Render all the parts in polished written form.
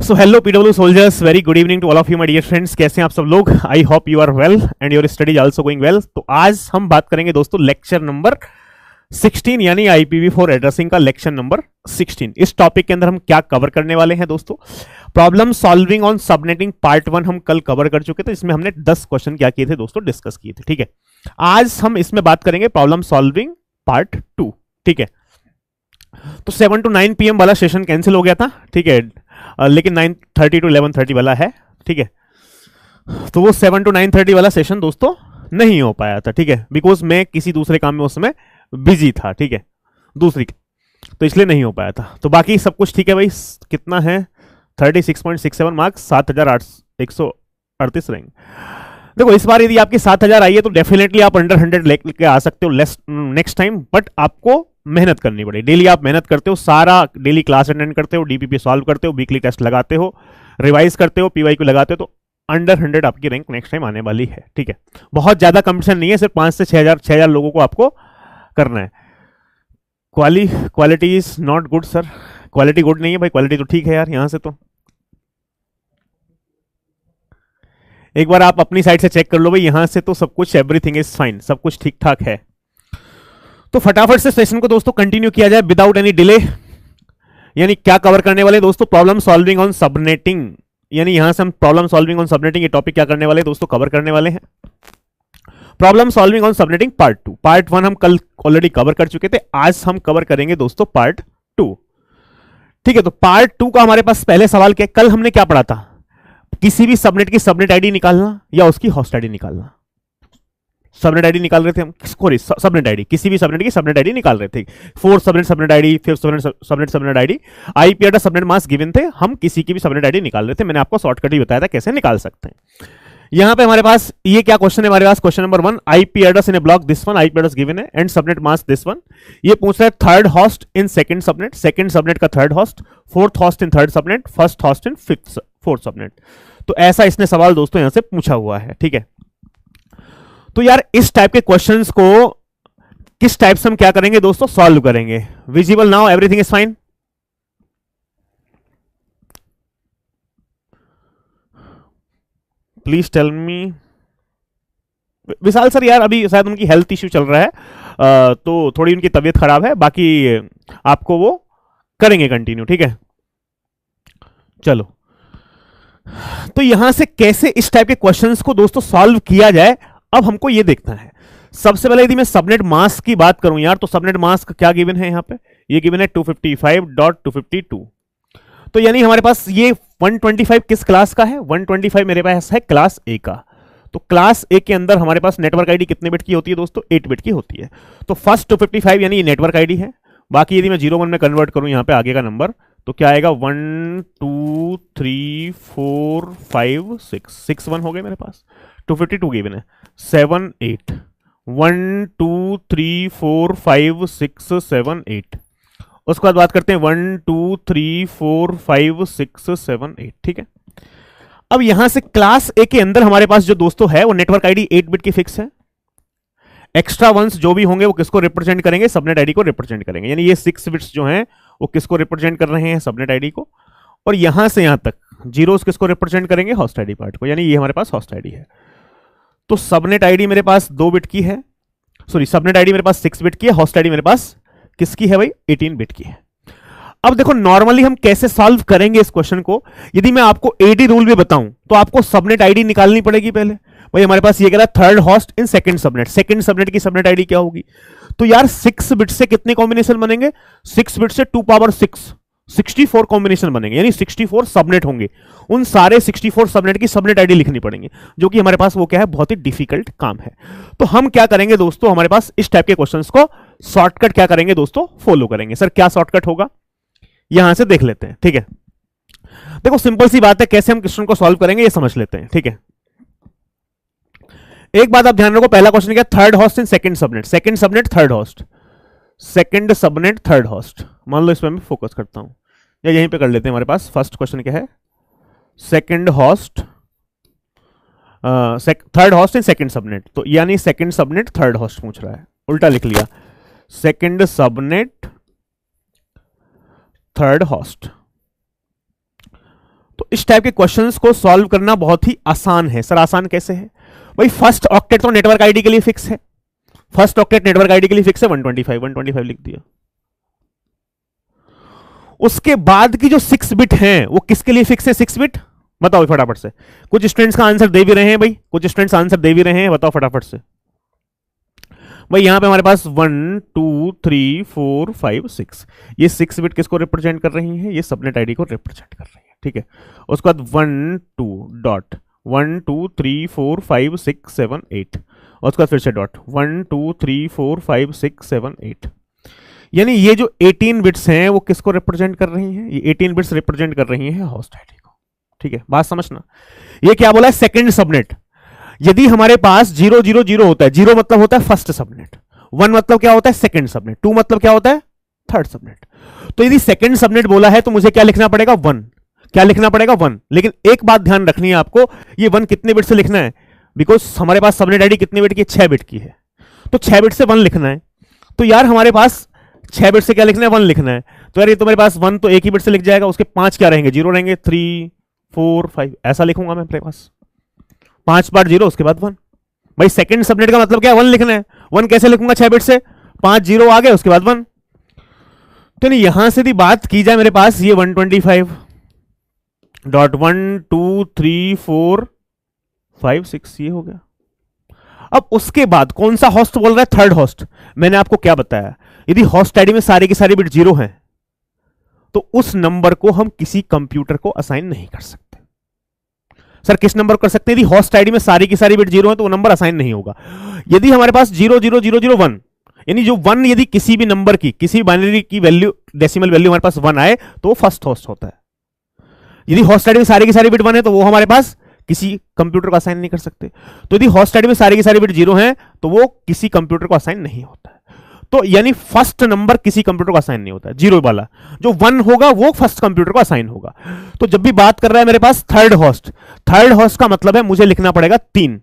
So hello PW soldiers, very good evening to all of you my dear friends. कैसे हैं आप सब लोग? I hope you are well and your studies also going well. तो आज हम बात करेंगे दोस्तों लेक्चर नंबर 16 यानी IPv4 एड्रेसिंग का लेक्चर नंबर 16। इस टॉपिक के अंदर हम क्या कवर करने वाले हैं दोस्तों? Problem solving on subnetting part 1 हम कल कवर कर चुके थे। इसमें हमने 10 क्वेश्चन क्या किए थे दोस्तों, डिस्कस किए थे। ठीक है, आज हम इसमें बात करेंगे प्रॉब्लम सॉल्विंग पार्ट 2। ठीक है, तो 7 to 9 PM वाला सेशन कैंसिल हो गया था। ठीक है, लेकिन 9:30 to 11:30 वाला है। ठीक है, तो वो 7 to 9:30 वाला सेशन दोस्तों नहीं हो पाया था। ठीक है, बिकॉज मैं किसी दूसरे काम में उस समय बिजी था। ठीक है, दूसरी, तो इसलिए नहीं हो पाया था। तो बाकी सब कुछ ठीक है भाई। कितना है? 36.67 मार्क्स, 7,138 रैंक। देखो, इस बार यदि आपकी 7,000 आई है तो डेफिनेटली आप अंडर 100 लेके आ सकते हो नेक्स्ट टाइम, बट आपको मेहनत करनी पड़ेगी। डेली आप मेहनत करते हो, सारा डेली क्लास अटेंड करते हो, DPP सॉल्व करते हो, वीकली टेस्ट लगाते हो, रिवाइज करते हो, PYQ लगाते हो, तो अंडर 100 आपकी रैंक नेक्स्ट टाइम आने वाली है। ठीक है, बहुत ज्यादा कंपटीशन नहीं है, सिर्फ 5 से 6,000 लोगों को आपको करना है। Quality is not good sir. Quality good नहीं है भाई, क्वालिटी तो ठीक है यार। यहां से तो एक बार आप अपनी साइड से चेक कर लो भाई, यहां से तो सब कुछ एवरीथिंग इज फाइन, सब कुछ ठीक ठाक है। तो फटाफट से सेशन को दोस्तों कंटिन्यू किया जाए विदाउट एनी डिले। यानी क्या कवर करने वाले दोस्तों? Problem solving on subnetting. यानी यहां से हम प्रॉब्लम सॉल्विंग ऑन सबनेटिंग ये टॉपिक क्या करने वाले दोस्तों, कवर करने वाले हैं। Problem solving on subnetting part 2। Part 1 हम कल ऑलरेडी कवर कर चुके थे, आज हम कवर करेंगे दोस्तों पार्ट 2। ठीक है, तो पार्ट 2 का हमारे पास पहले सवाल क्या है? कल हमने क्या पढ़ा था? किसी भी सबनेट की सबनेट आईडी निकालना या उसकी होस्ट आईडी निकालना। सबनेट आईडी निकाल रहे थे हम, सॉरी सबनेट आईडी, किसी भी सबनेट की सबनेट आईडी निकाल रहे थे। 4 subnet ID, 5 subnet ID, IP address, subnet mask given थे, हम किसी की भी सबनेट आईडी निकाल रहे थे। मैंने आपको शॉर्टकट ही बताया था कैसे निकाल सकते हैं। यहां पे हमारे पास ये क्या क्वेश्चन है? हमारे पास question number 1, IP address in a block this one, IP address given है and subnet mask this one. ये पूछ रहा है third host in second subnet, second subnet का third host, fourth host in third subnet, first host in fourth subnet. तो ऐसा इसने सवाल दोस्तों यहां से पूछा हुआ है। ठीक है, तो यार इस टाइप के क्वेश्चंस को किस टाइप से हम क्या करेंगे दोस्तों, सॉल्व करेंगे। Visible now, everything is fine. Please tell me. Vishal sir यार अभी शायद उनकी हेल्थ इश्यू चल रहा है, तो थोड़ी उनकी तबीयत खराब है, बाकी आपको वो करेंगे कंटिन्यू। ठीक है, चलो। तो यहां से कैसे इस टाइप के क्वेश्चंस को दोस्तों सॉल्व किया जाए, अब हमको ये देखना है। सबसे पहले यदि मैं सबनेट मास्क की बात करूं यार, तो सबनेट मास्क क्या गिवन है यहां पे? ये गिवन है 255.252। तो यानी हमारे पास ये 125 किस क्लास का है? 125 मेरे पास है क्लास A का। तो क्लास A के अंदर हमारे पास नेटवर्क आईडी कितने बिट की होती है दोस्तों? 8 बिट की होती है। तो फर्स्ट 255 यानी ये नेटवर्क आईडी है। बाकी यदि मैं 01 में कन्वर्ट करूं यहां पे आगे का नंबर, तो क्या आएगा? 1 2 3 4 5 6 1 हो गए मेरे पास। 252 गिवन है, 7 8, 1 2 3 4 5 6 7 8। उसके बाद बात करते हैं 1 2 3 4 5 6 7 8। ठीक है, अब यहां से क्लास A के अंदर हमारे पास जो दोस्तों है वो नेटवर्क आईडी 8 बिट की फिक्स है। एक्स्ट्रा वंस जो भी होंगे वो किसको रिप्रेजेंट करेंगे? सबनेट आईडी को रिप्रेजेंट करेंगे। यानी ये 6 बिट्स जो हैं वो किसको रिप्रेजेंट कर रहे हैं? सबनेट आईडी को। और यहां से यहां तक जीरोस किसको रिप्रेजेंट करेंगे? होस्ट आईडी पार्ट को। यानी ये हमारे पास होस्ट आईडी है। तो सबनेट आईडी मेरे पास 2 बिट की है, सॉरी सबनेट आईडी मेरे पास 6 बिट की है, होस्ट आईडी मेरे पास किसकी है भाई? 18 बिट की है। अब देखो नॉर्मली हम कैसे सॉल्व करेंगे इस क्वेश्चन को। यदि मैं आपको AD रूल भी बताऊं तो आपको सबनेट आईडी निकालनी पड़ेगी पहले। भाई हमारे पास ये कह रहा है third host in second subnet, second subnet की सबनेट आईडी क्या होगी? तो यार 6 बिट से कितने कॉम्बिनेशन बनेंगे? 6 बिट से 2 पावर 6, 64 कॉम्बिनेशन बनेंगे। यानी 64 सबनेट होंगे। उन सारे 64 सबनेट की सबनेट आईडी लिखनी पड़ेंगे, जो कि हमारे पास वो क्या है, बहुत ही डिफिकल्ट काम है। तो हम क्या करेंगे दोस्तों, हमारे पास इस टाइप के क्वेश्चंस को शॉर्टकट क्या करेंगे दोस्तों, फॉलो करेंगे। सर क्या शॉर्टकट होगा, यहां से देख लेते हैं। ठीक है, देखो सिंपल सी बात है, कैसे हम क्वेश्चन को सॉल्व करेंगे ये समझ लेते हैं। ठीक है, एक बात आप ध्यान रखो, पहला क्वेश्चन क्या? Third host in second subnet, second subnet third host, second subnet third host. मान लो इस पर मैं फोकस करता हूं, या यहीं पे कर लेते हैं। हमारे पास फर्स्ट क्वेश्चन क्या है? Second host, third host in second subnet. तो यानी सेकंड सबनेट थर्ड होस्ट पूछ रहा है, उल्टा लिख लिया, सेकंड सबनेट थर्ड होस्ट। तो इस टाइप के क्वेश्चंस को सॉल्व करना बहुत ही आसान है। सर आसान कैसे है भाई? फर्स्ट ऑक्टेट तो नेटवर्क आईडी के लिए फिक्स है, फर्स्ट ऑक्टेट नेटवर्क आईडी के लिए फिक्स है 125 लिख दिया। उसके बाद की जो 6 बिट हैं वो किसके लिए फिक्स है 6 बिट? बताओ फटाफट से। कुछ स्टूडेंट्स का आंसर दे भी रहे हैं भाई, कुछ स्टूडेंट्स आंसर दे भी रहे हैं, बताओ फटाफट से भाई। यहां पे हमारे पास 1 2 3 4 5 6, ये 6 बिट किसको रिप्रेजेंट कर रही है? ये सबनेट आईडी को रिप्रेजेंट कर रही है, ठीक है। उसके बाद 1 2 डॉट 1 2 3 4 5 6 7 8, और उसके बाद फिर से डॉट 1 2 3 4 5 6 7 8। यानी ये जो 18 बिट्स हैं वो किसको रिप्रेजेंट कर रही हैं? ये 18 बिट्स रिप्रेजेंट कर रही हैं होस्ट आईडी को, ठीक है। बात समझना। ये क्या बोला है? Second subnet. यदि हमारे पास 0 0 0 होता है, 0 मतलब होता है फर्स्ट सबनेट, 1 मतलब क्या होता है? सेकंड सबनेट, 2 मतलब क्या होता है? Third subnet. तो यदि सेकंड सबनेट बोला है तो मुझे क्या लिखना पड़ेगा? 1। क्या लिखना पड़ेगा? 1। लेकिन एक बात ध्यान रखनी है आपको, ये 1 कितने बिट से लिखना है? बिकॉज हमारे पास सबनेट आईडी कितने बिट की? 6 बिट की है, तो 6 बिट से 1 लिखना है। तो यार हमारे पास 6 बिट से क्या लिखना है? 1 लिखना है। तो यार ये तो मेरे पास 1 तो एक ही बिट से लिख जाएगा, उसके 5 क्या रहेंगे? 0 रहेंगे, 3 4 5 ऐसा लिखूंगा मैं अपने पास, 5 बार 0 उसके बाद 1। भाई सेकंड सबनेट का मतलब क्या है? 1 लिखना है। 1 कैसे लिखूंगा? 6 बिट से 5 0 आ गए उसके बाद 1। तो नहीं, यहां से यदि बात की जाए मेरे पास ये 125.12345 ये हो गया। अब उसके बाद कौन सा होस्ट बोल रहा है? Third host. मैंने आपको क्या बताया? यदि होस्ट आईडी में सारे की सारी बिट 0 हैं तो उस नंबर को हम किसी कंप्यूटर को असाइन नहीं कर सकते। सर किस नंबर कर सकते हैं? यदि होस्ट आईडी में सारी की सारी बिट 0 है तो वो नंबर असाइन नहीं होगा। यदि हमारे पास 0 0 0 0 1, यानी जो 1 यदि किसी भी नंबर की, किसी बाइनरी की वैल्यू, डेसिमल वैल्यू हमारे पास 1 आए तो वो फर्स्ट होस्ट होता है। यदि होस्ट आईडी में सारी की सारी बिट 1 है तो वो हमारे पास किसी कंप्यूटर को असाइन नहीं कर सकते। तो यदि होस्ट आईडी में सारी की सारी बिट 0 है तो वो किसी कंप्यूटर को असाइन नहीं होता है। तो यानी फर्स्ट नंबर किसी कंप्यूटर को असाइन नहीं होता है, 0 वाला। जो 1 होगा वो फर्स्ट कंप्यूटर को असाइन होगा। तो जब भी बात कर रहा है मेरे पास थर्ड होस्ट, थर्ड होस्ट का मतलब है मुझे लिखना पड़ेगा 3।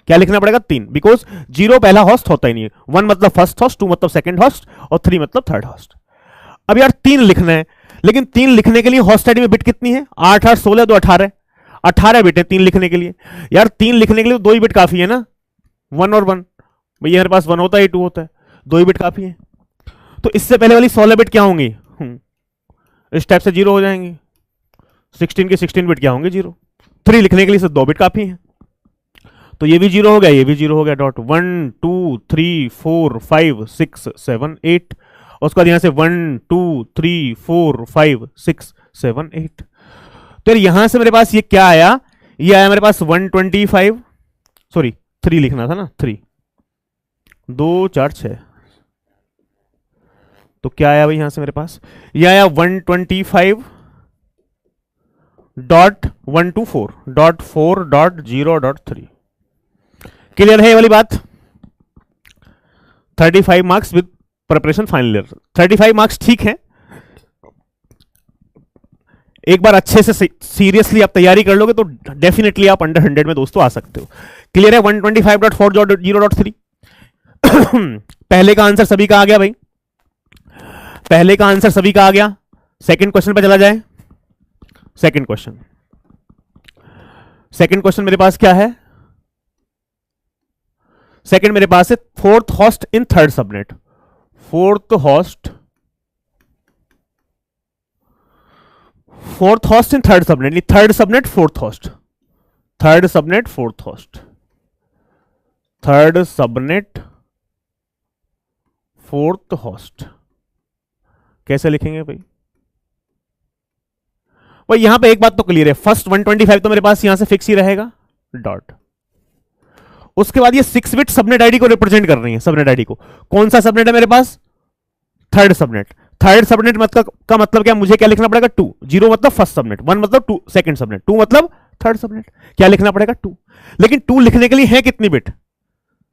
क्या लिखना पड़ेगा? 3, बिकॉज 0 पहला होस्ट होता ही नहीं है। 1 मतलब फर्स्ट होस्ट, 2 मतलब सेकंड होस्ट, और 3 मतलब थर्ड होस्ट। अब यार 3 लिखना है, लेकिन 3 लिखने के लिए होस्ट आईडी में बिट कितनी है? 8 8 16 2 18, 18 बिट है 3 लिखने के लिए। यार 3 लिखने के लिए 2 ही बिट काफी है ना, 1 और 1। भैया मेरे पास 1 होता है 2 होता है, 2 ही बिट काफी है। तो इससे पहले वाली 16 बिट क्या होंगी? इस टाइप से 0 हो जाएंगी। 16 की 16 बिट क्या होंगे? 0। 3 लिखने के लिए 2 बिट काफी है, तो ये भी 0 हो गया, ये भी 0 हो गया। डॉट 1 2 3 4 5 6 7 8, और उसके बाद यहां से 1 2 3 4 5 6 7 8। तो यहां से मेरे पास ये क्या आया? ये आया मेरे पास 125, सॉरी 3 लिखना था ना, 3 2 4 6। तो क्या आया भाई यहां से मेरे पास? ये आया 125.124.4.0.3। क्लियर है ये वाली बात? 35 marks with preparation final year. 35 marks ठीक है, एक बार अच्छे से सीरियसली आप तैयारी कर लोगे तो डेफिनेटली आप अंडर 100 में दोस्तों आ सकते हो। क्लियर है? 125.4.0.3 पहले का आंसर सभी का आ गया भाई, पहले का आंसर सभी का आ गया। सेकंड क्वेश्चन पे चला जाए। सेकंड क्वेश्चन, सेकंड क्वेश्चन मेरे पास क्या है? सेकंड मेरे पास है fourth host in third subnet. Fourth host in third subnet, third subnet fourth host, third subnet fourth host, third subnet fourth host. कैसे लिखेंगे भाई? भाई यहां पे एक बात तो क्लियर है, फर्स्ट 125 तो मेरे पास यहां से फिक्स ही रहेगा, डॉट। उसके बाद ये 6 बिट सबनेट आईडी को रिप्रेजेंट कर रही है। सबनेट आईडी को, कौन सा सबनेट है मेरे पास? Third subnet. थर्ड सबनेट मतलब का मतलब क्या? मुझे क्या लिखना पड़ेगा? 2। 0 मतलब फर्स्ट सबनेट, 1 मतलब 2 सेकंड सबनेट, 2 मतलब थर्ड सबनेट। क्या लिखना पड़ेगा? 2। लेकिन 2 लिखने के लिए है कितनी बिट?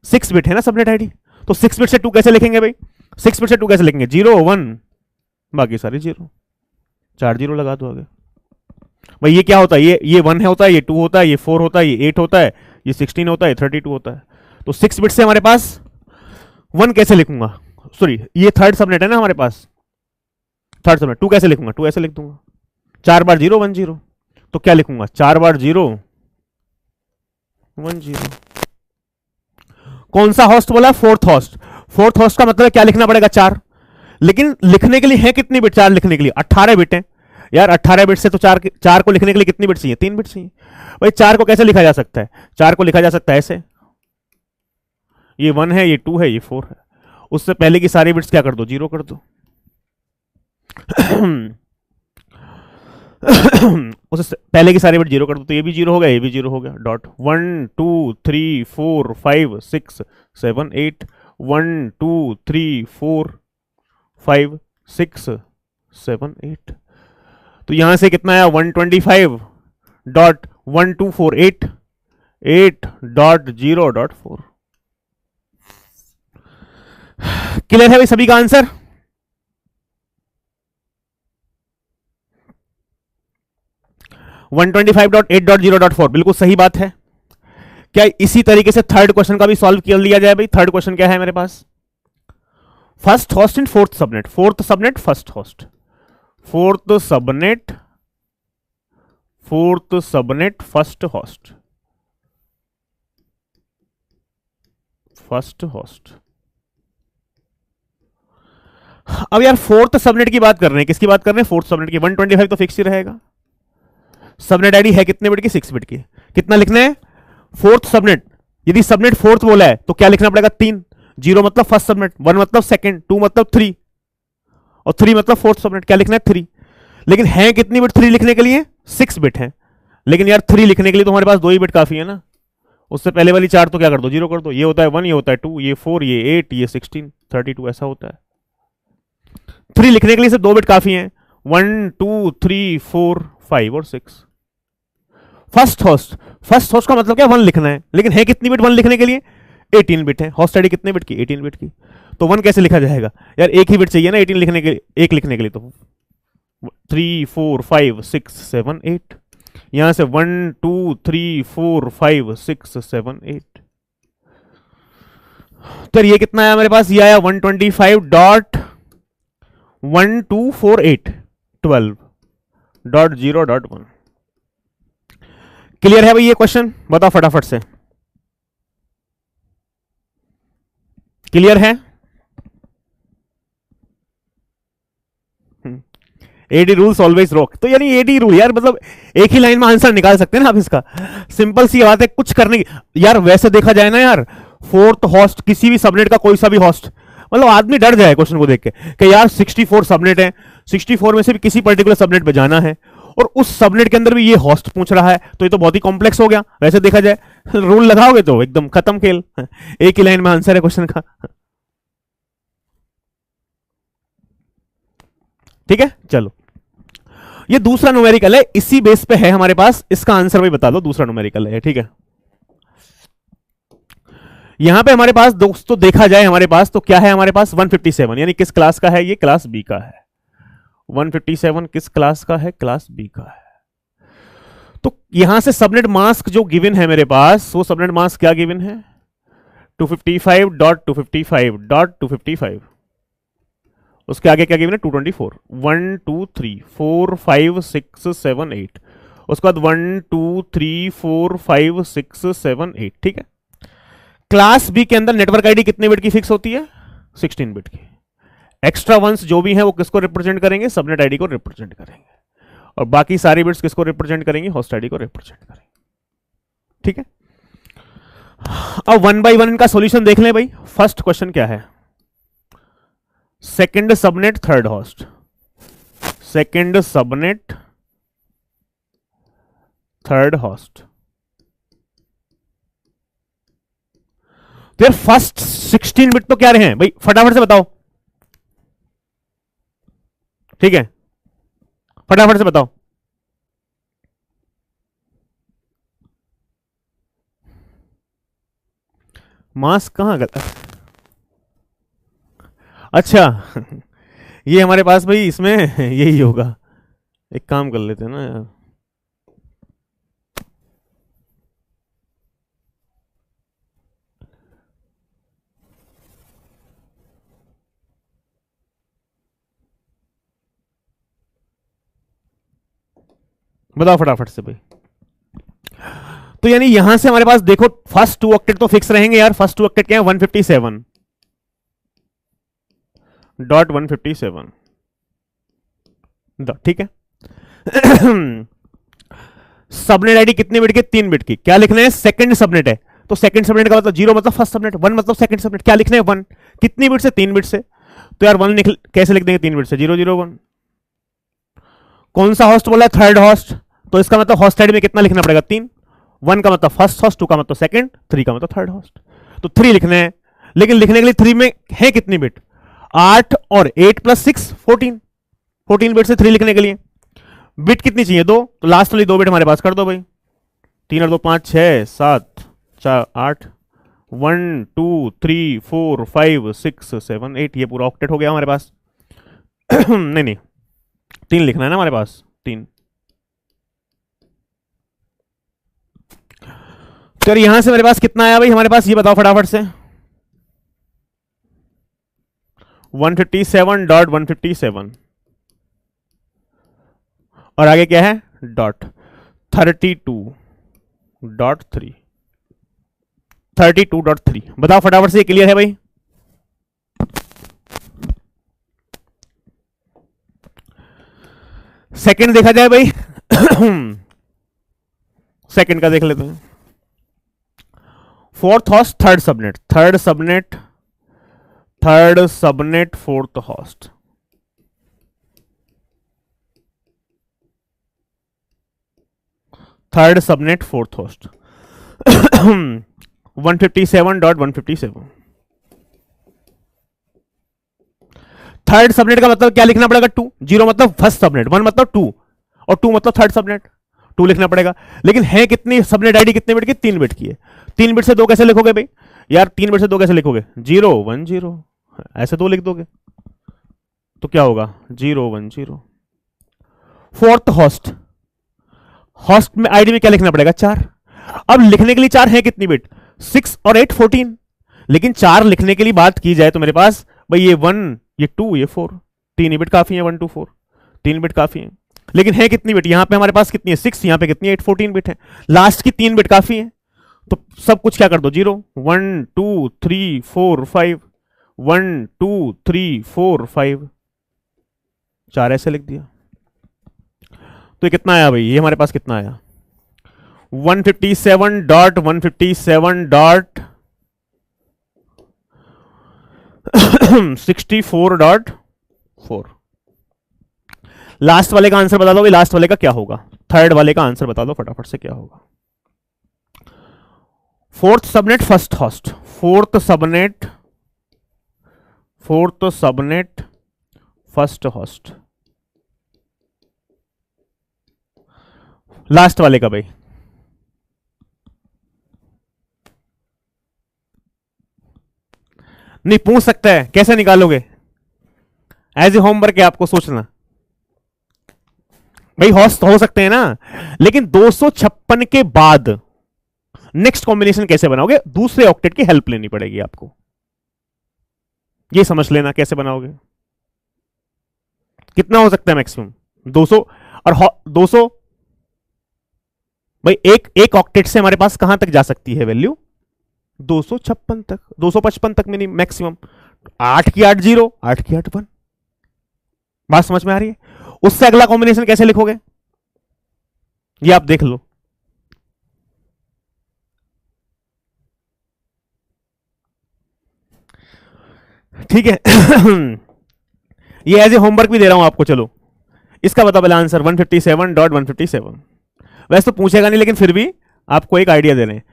6 बिट है ना सबनेट आईडी। तो 6 बिट से 2 कैसे लिखेंगे भाई? 6 बिट से 2 कैसे लिखेंगे? 0 1 बाकी सारी 0, 4 0 लगा दो आगे। भाई ये क्या होता है? ये 1 होता है, ये 2 होता है, ये 4 होता है, ये 8 होता है, ये 16 होता है, 32 होता है। तो 6 बिट से हमारे पास 1 कैसे लिखूंगा? सॉरी ये थर्ड सबनेट है ना हमारे पास, थर्ड सबनेट। 2 कैसे लिखूंगा? 2 ऐसे लिख दूंगा, 4 बार 0 1 0। तो क्या लिखूंगा, 4 बार 0 1 0। कौन सा होस्ट बोला, फोर्थ होस्ट। फोर्थ होस्ट का मतलब क्या लिखना पड़ेगा, 4। लेकिन लिखने के लिए है कितनी बिट, 4 लिखने के लिए 18 बिट है यार। 18 बिट से तो 4 को लिखने के लिए कितनी बिट चाहिए, 3 बिट चाहिए भाई। 4 को कैसे लिखा जा सकता है, 4 को लिखा जा सकता है ऐसे, ये 1 है, ये 2 है, ये 4 है। उससे पहले की सारी बिट्स क्या कर दो, 0 कर दो। उससे पहले की सारी बिट 0 कर दो, तो ये भी 0 हो गया, ये भी 0 हो गया। डॉट 1 2 3 4 5 6 7 8 1 2 3 4 5 6 7 8। तो यहां से कितना आया, 125.1248 8.0.4। क्लियर है भाई सभी का आंसर। वन 125.8.0.4 बिल्कुल सही बात है। क्या इसी तरीके से थर्ड क्वेश्चन का भी सॉल्व कर लिया जाए भाई। थर्ड क्वेश्चन क्या है मेरे पास, first host in fourth subnet, fourth subnet first host, fourth subnet first host, first host. अब यार फोर्थ सबनेट की बात कर रहे हैं, किसकी बात कर रहे हैं, फोर्थ सबनेट की। 125 तो फिक्स ही रहेगा। सबनेट आईडी है कितने बिट की, 6 बिट की। कितना लिखना है, फोर्थ सबनेट। यदि सबनेट फोर्थ बोला है तो क्या लिखना पड़ेगा, 3। 0 मतलब फर्स्ट सबनेट, 1 मतलब सेकंड, 2 मतलब 3 और 3 मतलब फोर्थ सबनेट। क्या लिखना है, 3। लेकिन है कितनी बिट 3 लिखने के लिए, 6 बिट है। लेकिन यार 3 लिखने के लिए तो हमारे पास 2 ही बिट काफी है ना। उससे पहले वाली 4 तो क्या कर दो, 0 कर दो। ये होता है 1, ये होता है 2, ये 4, ये 8, ये 16 32 ऐसा होता है। 3 लिखने के लिए सिर्फ 2 बिट काफी है, 1 2 3 4 5 और 6। फर्स्ट होस्ट का मतलब क्या, 1 लिखना है। लेकिन है कितनी बिट 1 लिखने के लिए, 18 बिट है। होस्ट आईडी कितने बिट की, 18 बिट की। तो 1 कैसे लिखा जाएगा यार, एक ही बिट चाहिए ना 18 लिखने के लिए, एक लिखने के लिए। तो 3 4 5 6 7 8, यहां से 1 2 3 4 5 6 7 8। तो ये कितना आया मेरे पास, ये आया 125.1248 12.0.1। क्लियर है भाई ये क्वेश्चन, बताओ फटाफट से, क्लियर है। एडी रूल्स ऑलवेज रॉक, तो यानी एडी रूल यार, मतलब एक ही लाइन में आंसर निकाल सकते हैं ना आप इसका। सिंपल सी बात है, कुछ करने की यार। वैसे देखा जाए ना यार, फोर्थ होस्ट किसी भी सबनेट का कोई सा भी होस्ट, मतलब आदमी डर जाए क्वेश्चन को देख के कि यार 64 सबनेट है, 64 में से भी किसी पर्टिकुलर सबनेट पे जाना है और उस सबनेट के अंदर भी ये होस्ट पूछ रहा है, तो ये तो बहुत ही कॉम्प्लेक्स हो गया। वैसे देखा जाए रूल लगाओगे तो एकदम खत्म खेल, एक ही लाइन में आंसर है क्वेश्चन का। ठीक है चलो, ये दूसरा न्यूमेरिकल है, इसी बेस पे है हमारे पास। इसका आंसर भाई बता दो, दूसरा न्यूमेरिकल है। ठीक है, यहां पे हमारे पास दोस्तों देखा जाए, हमारे पास तो क्या है, हमारे पास 157, यानी किस क्लास का है, ये क्लास बी का है। 157 किस क्लास का है, क्लास बी का है। तो यहां से सबनेट मास्क जो गिवन है मेरे पास, वो सबनेट मास्क क्या गिवन है, 255.255.255। उसके आगे क्या गिवन है, 224। 1 2 3 4 5 6 7 8। उसके बाद 1 2 3 4 5 6 7 8। ठीक है, क्लास बी के अंदर नेटवर्क आईडी कितने बिट की फिक्स होती है, 16 बिट की। एक्स्ट्रा वंस जो भी है वो किसको रिप्रेजेंट करेंगे, सबनेट आईडी को रिप्रेजेंट करेंगे, और बाकी सारी बिट्स किसको रिप्रेजेंट करेंगे, होस्ट आईडी को रिप्रेजेंट करेंगे। ठीक है, अब वन बाय वन इनका सॉल्यूशन देख लें भाई। फर्स्ट क्वेश्चन क्या है, second subnet third host, second subnet third host. तो यार फर्स्ट 16 बिट तो क्या रहे हैं भाई, फटाफट से बताओ। ठीक है, फटाफट से बताओ। मास्क कहां गया, अच्छा ये हमारे पास भाई इसमें यही होगा। एक काम कर लेते हैं ना यार, बताओ फटाफट से भाई। तो यानी यहां से हमारे पास देखो फर्स्ट 2 ऑक्टेट तो फिक्स रहेंगे यार। फर्स्ट 2 ऑक्टेट क्या है? 157.157 ठीक है। सबनेट आईडी कितने बिट की? 3 बिट की। क्या लिखना है? सेकंड सबनेट है, तो सेकंड सबनेट का मतलब 0 मतलब फर्स्ट सबनेट, 1 मतलब सेकंड सबनेट। क्या लिखना है? 1। कितनी बिट से? 3 बिट से। तो यार 1 कैसे लिख देंगे 3 बिट से? 001। कौन सा होस्ट बोला है? Third host. तो इसका मतलब होस्ट आईडी में कितना लिखना पड़ेगा? 3। 1 का मतलब फर्स्ट होस्ट, 2 का मतलब सेकंड, 3 का मतलब थर्ड होस्ट। तो 3 लिखना है, लेकिन लिखने के लिए 3 में है कितनी बिट? 8 और 8 प्लस 6 14। 14 बिट से 3 लिखने के लिए बिट कितनी चाहिए? 2। तो लास्ट वाली 2 बिट हमारे पास कर दो भाई। 3 और 2 5 6 7 4 8 1 2 3 4 5 6 7 8। ये पूरा ऑक्टेट हो गया हमारे पास। नहीं नहीं, 3 लिखना है ना हमारे पास, 3। तो यहां से मेरे पास कितना आया भाई हमारे पास? ये बताओ फटाफट से। 157.157 और आगे क्या है? डॉट 32.3 32.3। बताओ फटाफट से, ये क्लियर है भाई? सेकंड देखा जाए भाई। सेकंड का देख लेते हैं। Fourth host third subnet, third subnet fourth host. Third subnet fourth host 157.157। Third subnet का मतलब क्या लिखना पड़ेगा? 2। 0 मतलब फर्स्ट सबनेट, 1 मतलब 2 और 2 मतलब थर्ड सबनेट, 2 लिखना पड़ेगा। लेकिन है कितनी सबनेट आईडी? कितने बिट की? 3 बिट की है। 3 बिट से 2 कैसे लिखोगे भाई? यार 3 बिट से 2 कैसे लिखोगे? 0 1 0 ऐसे 2 लिख दोगे तो क्या होगा? 0 1 0। फोर्थ होस्ट, होस्ट में आईडी में क्या लिखना पड़ेगा? 4। अब लिखने के लिए 4 है कितनी बिट? 6 और 8 14। लेकिन 4 लिखने के लिए बात की जाए तो मेरे पास भाई ये 1 ये 2 ये 4, 3 ही बिट काफी है। 1 2 4 3 बिट काफी है। लेकिन है कितनी बिट? यहां पे हमारे पास कितनी है? 6। यहां पे कितनी है? 8 14 बिट है। लास्ट की 3 बिट काफी है। तो सब कुछ क्या कर दो? 0 1 2 3 4 5 1 2 3 4 5 4 ऐसे लिख दिया। तो ये कितना आया भाई? ये हमारे पास कितना आया? 157.157.64.4। लास्ट वाले का आंसर बता दो भाई। लास्ट वाले का क्या होगा? थर्ड वाले का आंसर बता दो फटाफट से, क्या होगा? Fourth subnet first host, fourth subnet first host. Last वाले का भाई नहीं पूछ सकता है, कैसे निकालोगे? एज ए होमवर्क है आपको सोचना भाई। होस्ट हो सकते हैं ना, लेकिन 256 के बाद नेक्स्ट कॉम्बिनेशन कैसे बनाओगे? दूसरे ऑक्टेट की हेल्प लेनी पड़ेगी आपको। ये समझ लेना कैसे बनाओगे। कितना हो सकता है मैक्सिमम? 200 और 200 भाई एक ऑक्टेट से हमारे पास कहां तक जा सकती है वैल्यू? 256 तक, 255 तक मिनिमम मैक्सिमम। 8 की 8 0, 8 की 8 1। बात समझ में आ रही है? उससे अगला कॉम्बिनेशन कैसे लिखोगे ये आप देख लो। ठीक है। ये एज ए होमवर्क भी दे रहा हूं आपको। चलो इसका बता पहले आंसर। 157.157। वैसे तो पूछेगा नहीं, लेकिन फिर भी आपको एक आइडिया दे रहे हैं।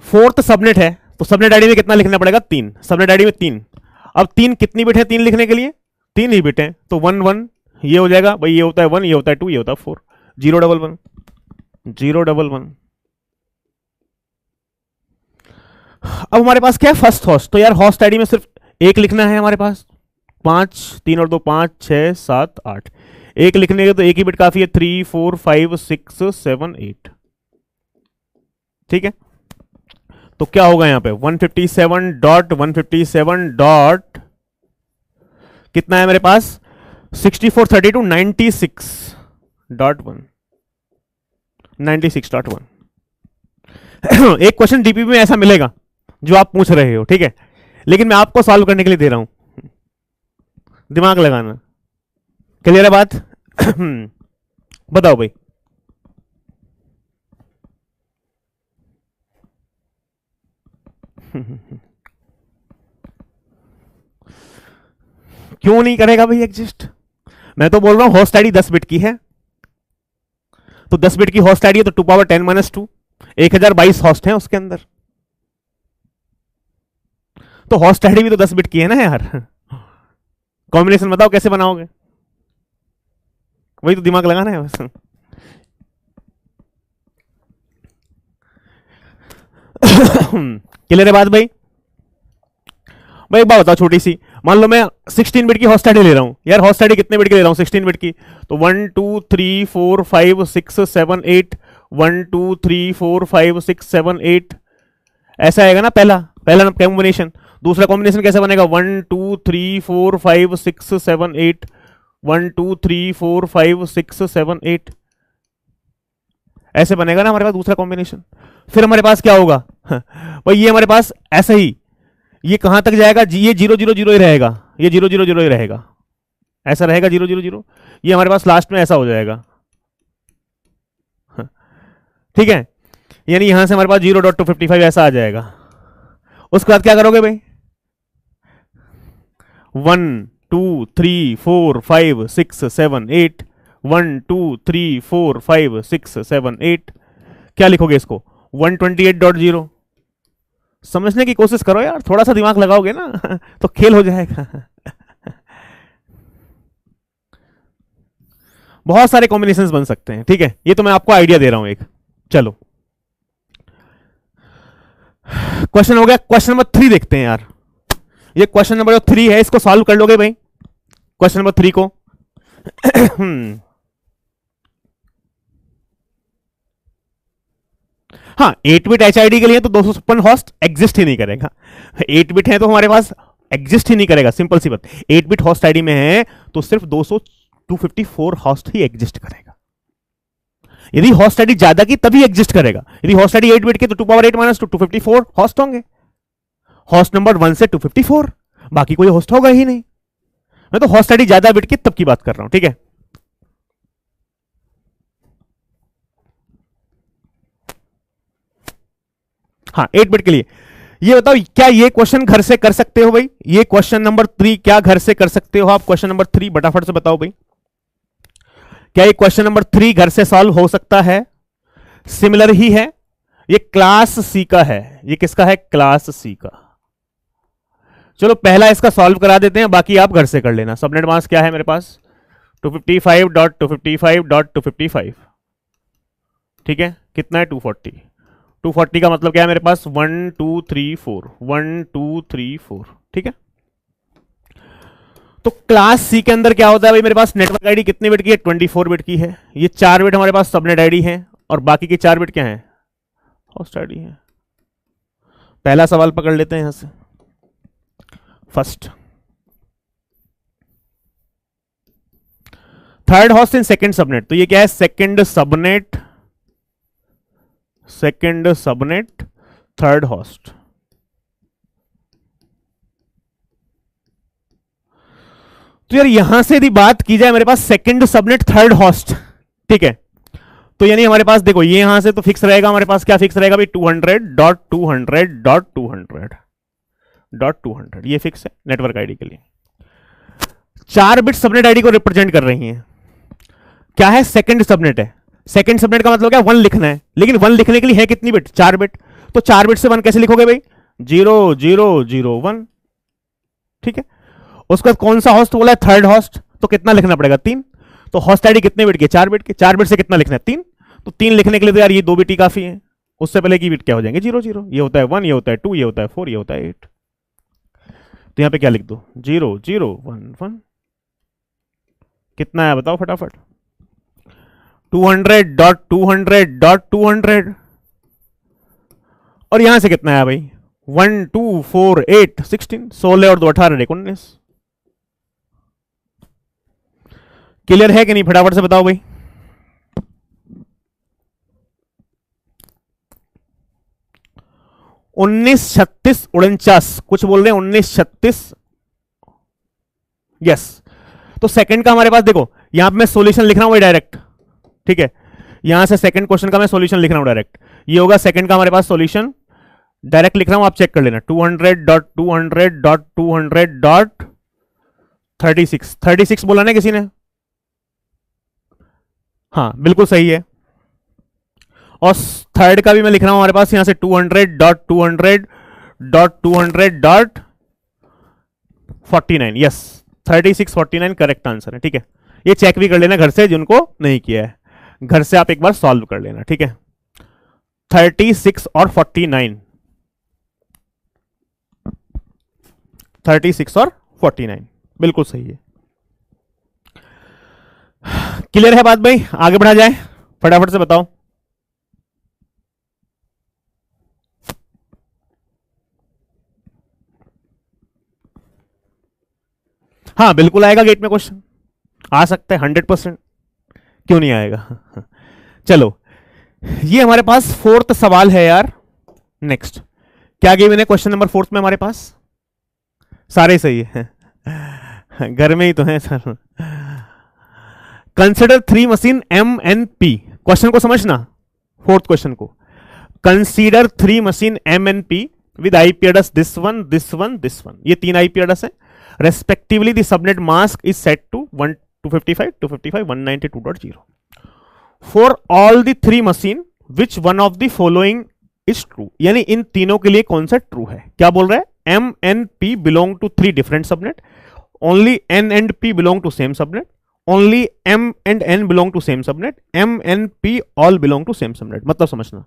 फोर्थ सबनेट है तो सबनेट आईडी में कितना लिखना पड़ेगा? 3। सबनेट आईडी में 3। अब 3 कितनी बिट है? 3 लिखने के लिए 3 ही बिट है, तो 1 1 ये हो जाएगा भाई। ये होता है 1, ये होता है 2, ये होता है 4। 0 1 1 0 1 1। अब हमारे पास क्या है? First host. तो यार होस्ट आईडी में सिर्फ एक लिखना है हमारे पास। 5 3 और 2 5 6 7 8। एक लिखने के तो एक ही बिट काफी है। 3 4 5 6 7 8। ठीक है, तो क्या होगा यहां पे? 157.157 डॉट कितना है मेरे पास? 64 32 96.1। 96.1। एक क्वेश्चन डीपीपी में ऐसा मिलेगा जो आप पूछ रहे हो, ठीक है, लेकिन मैं आपको सॉल्व करने के लिए दे रहा हूं, दिमाग लगाना। क्लियर है बात? बताओ भाई। क्यों नहीं करेगा भाई एग्जिस्ट? मैं तो बोल रहा हूं होस्ट आईडी 10 बिट की है, तो 10 बिट की होस्ट आईडी है तो 2 पावर 10 - 2 1022 होस्ट हैं उसके अंदर, तो होस्ट आईडी भी तो 10 बिट की है ना यार। कॉम्बिनेशन बताओ कैसे बनाओगे? वही तो दिमाग लगाना है बस। क्लियर है बात भाई? भाई एक बात बताओ छोटी सी, मान लो मैं 16 बिट की होस्ट आईडी ले रहा हूं यार, होस्ट आईडी कितने बिट की ले रहा हूं? 16 बिट की, तो 1 2 3 4 5 6 7 8 1 2 3 4 5 6 7 8 ऐसा आएगा ना पहला कॉम्बिनेशन। दूसरा कॉम्बिनेशन कैसे बनेगा? 1 2 3 4 5 6 7 8 1 2 3 4 5 6 7 8 ऐसे बनेगा ना हमारे पास दूसरा कॉम्बिनेशन। फिर हमारे पास क्या होगा? भाई ये हमारे पास ऐसे ही, ये कहां तक जाएगा? ये 0 0 0 ही रहेगा, ये 0 0 0 ही रहेगा, ऐसा रहेगा 0 0 0। ये हमारे पास लास्ट में ऐसा हो जाएगा, ठीक है, यानी यहां से हमारे पास 0.255 ऐसा आ जाएगा। उसके बाद क्या करोगे भाई? 1 2 3 4 5 6 7 8 1 2 3 4 5 6 7 8 क्या लिखोगे इसको? 128.0। समझने की कोशिश करो यार, थोड़ा सा दिमाग लगाओगे ना तो खेल हो जाएगा। बहुत सारे कॉम्बिनेशंस बन सकते हैं, ठीक है, ये तो मैं आपको आइडिया दे रहा हूं एक। चलो क्वेश्चन हो गया, क्वेश्चन नंबर 3 देखते हैं यार। ये क्वेश्चन नंबर 3 है, इसको सॉल्व कर लोगे भाई क्वेश्चन नंबर 3 को? हाँ 8 बिट एचआईडी के लिए तो 256 होस्ट एग्जिस्ट ही नहीं करेगा। 8 बिट है तो हमारे पास एग्जिस्ट ही नहीं करेगा, सिंपल सी बात। 8 बिट होस्ट आईडी में है तो सिर्फ 254 होस्ट ही एग्जिस्ट करेगा। यदि होस्ट आईडी ज्यादा की तभी एग्जिस्ट करेगा। यदि होस्ट आईडी 8 बिट की तो 2 पावर 8 - 2 254 होस्ट होंगे। होस्ट नंबर 1 से 254, बाकी कोई होस्ट होगा ही नहीं। मैं तो होस्ट आईडी ज्यादा बिट की तब की बात कर रहा हूं, ठीक है। हाँ 8 बिट के लिए ये बताओ, क्या ये क्वेश्चन घर से कर सकते हो भाई? ये क्वेश्चन नंबर 3 क्या घर से कर सकते हो आप? क्वेश्चन नंबर 3 फटाफट से बताओ भाई, क्या ये क्वेश्चन नंबर 3 घर से सॉल्व हो सकता है? सिमिलर ही है, ये क्लास सी का है। ये किसका है? क्लास सी का। चलो पहला इसका सॉल्व करा देते हैं, बाकी आप घर से कर लेना। सबनेट मास्क क्या है मेरे पास? 255.255.255, ठीक है, कितना है? 240। 240 का मतलब क्या है मेरे पास? 1 2 3 4 1 2 3 4, ठीक है। तो क्लास सी के अंदर क्या होता है भाई? मेरे पास नेटवर्क आईडी कितने बिट की है? 24 बिट की है। ये 4 बिट हमारे पास सबनेट आईडी है और बाकी के 4 बिट क्या है? होस्ट आईडी है। पहला सवाल पकड़ लेते हैं यहां से, first. Third host in second subnet, तो ये क्या है? Second subnet third host. तो यार यहां से यदि बात की जाए मेरे पास सेकंड सबनेट थर्ड होस्ट, ठीक है, तो यानी हमारे पास देखो ये यहां से तो फिक्स रहेगा, हमारे पास क्या फिक्स रहेगा भाई? 200.200.200.200 ये फिक्स है नेटवर्क आईडी के लिए। 4 बिट सबनेट आईडी को रिप्रेजेंट कर रही है। क्या है? सेकंड सबनेट है। सेकंड सबनेट का मतलब क्या? 1 लिखना है, लेकिन 1 लिखने के लिए है कितनी बिट? 4 बिट। तो 4 बिट से 1 कैसे लिखोगे भाई? 0 0 0 1, ठीक है। उसके बाद कौन सा होस्ट बोला है? थर्ड होस्ट, तो कितना लिखना पड़ेगा? 3। तो होस्ट आईडी कितने बिट की? 4 बिट की। 4 बिट से कितना लिखना है? 3। तो 3 लिखने के लिए तो यार ये 2 बिट ही काफी है। उससे पहले की बिट क्या हो जाएंगे? 0 0। ये होता है 1, ये होता है 2, ये होता है 4, ये होता है 8। तो यहां पे क्या लिख दो? 0 0 1 1। कितना है बताओ फटाफट? 200.200.200। और यहां से कितना है भाई? 1 2 4 8 16, 16 और 2 18 19। क्लियर है कि नहीं? फटाफट से बताओ भाई। 193649, कुछ बोल रहे हैं 1936, यस। तो सेकंड का हमारे पास देखो, यहां पे मैं सॉल्यूशन लिख रहा हूं डायरेक्ट, ठीक है, यहां से सेकंड क्वेश्चन का मैं सॉल्यूशन लिख रहा हूं डायरेक्ट, ये होगा सेकंड का हमारे पास सॉल्यूशन, डायरेक्ट लिख रहा हूं, आप चेक कर लेना। 200.200.200.36 बोला ना किसी ने, हाँ बिल्कुल सही है। और थर्ड का भी मैं लिख रहा हूं हमारे पास यहां से 200.200.200.49, यस 3649 करेक्ट आंसर है, ठीक है। ये चेक भी कर लेना घर से, जिनको नहीं किया है घर से आप एक बार सॉल्व कर लेना, ठीक है। 36 और 49, 36 और 49 बिल्कुल सही है। क्लियर है बात भाई, आगे बढ़ा जाए, फटाफट से बताओ। हाँ बिल्कुल आएगा, गेट में क्वेश्चन आ सकता है 100%, क्यों नहीं आएगा। चलो ये हमारे पास फोर्थ सवाल है यार। नेक्स्ट क्या गिवन है क्वेश्चन नंबर 4 में हमारे पास, सारे सही है, घर में ही तो है sir. Consider 3 machine M N P, question को समझना, फोर्थ क्वेश्चन को। Consider 3 machine M N P with IP address this one this one this one, ये 3 IP एड्रेस है। Respectively the subnet mask is set to 255 255 192.0 for all the 3 machine which one of the following is true, यानी इन तीनों के लिए कौन सा true है। क्या बोल रहा है, M N P belong to 3 different subnet, only N and P belong to same subnet, only M and N belong to same subnet, M N P all belong to same subnet. मतलब समझना,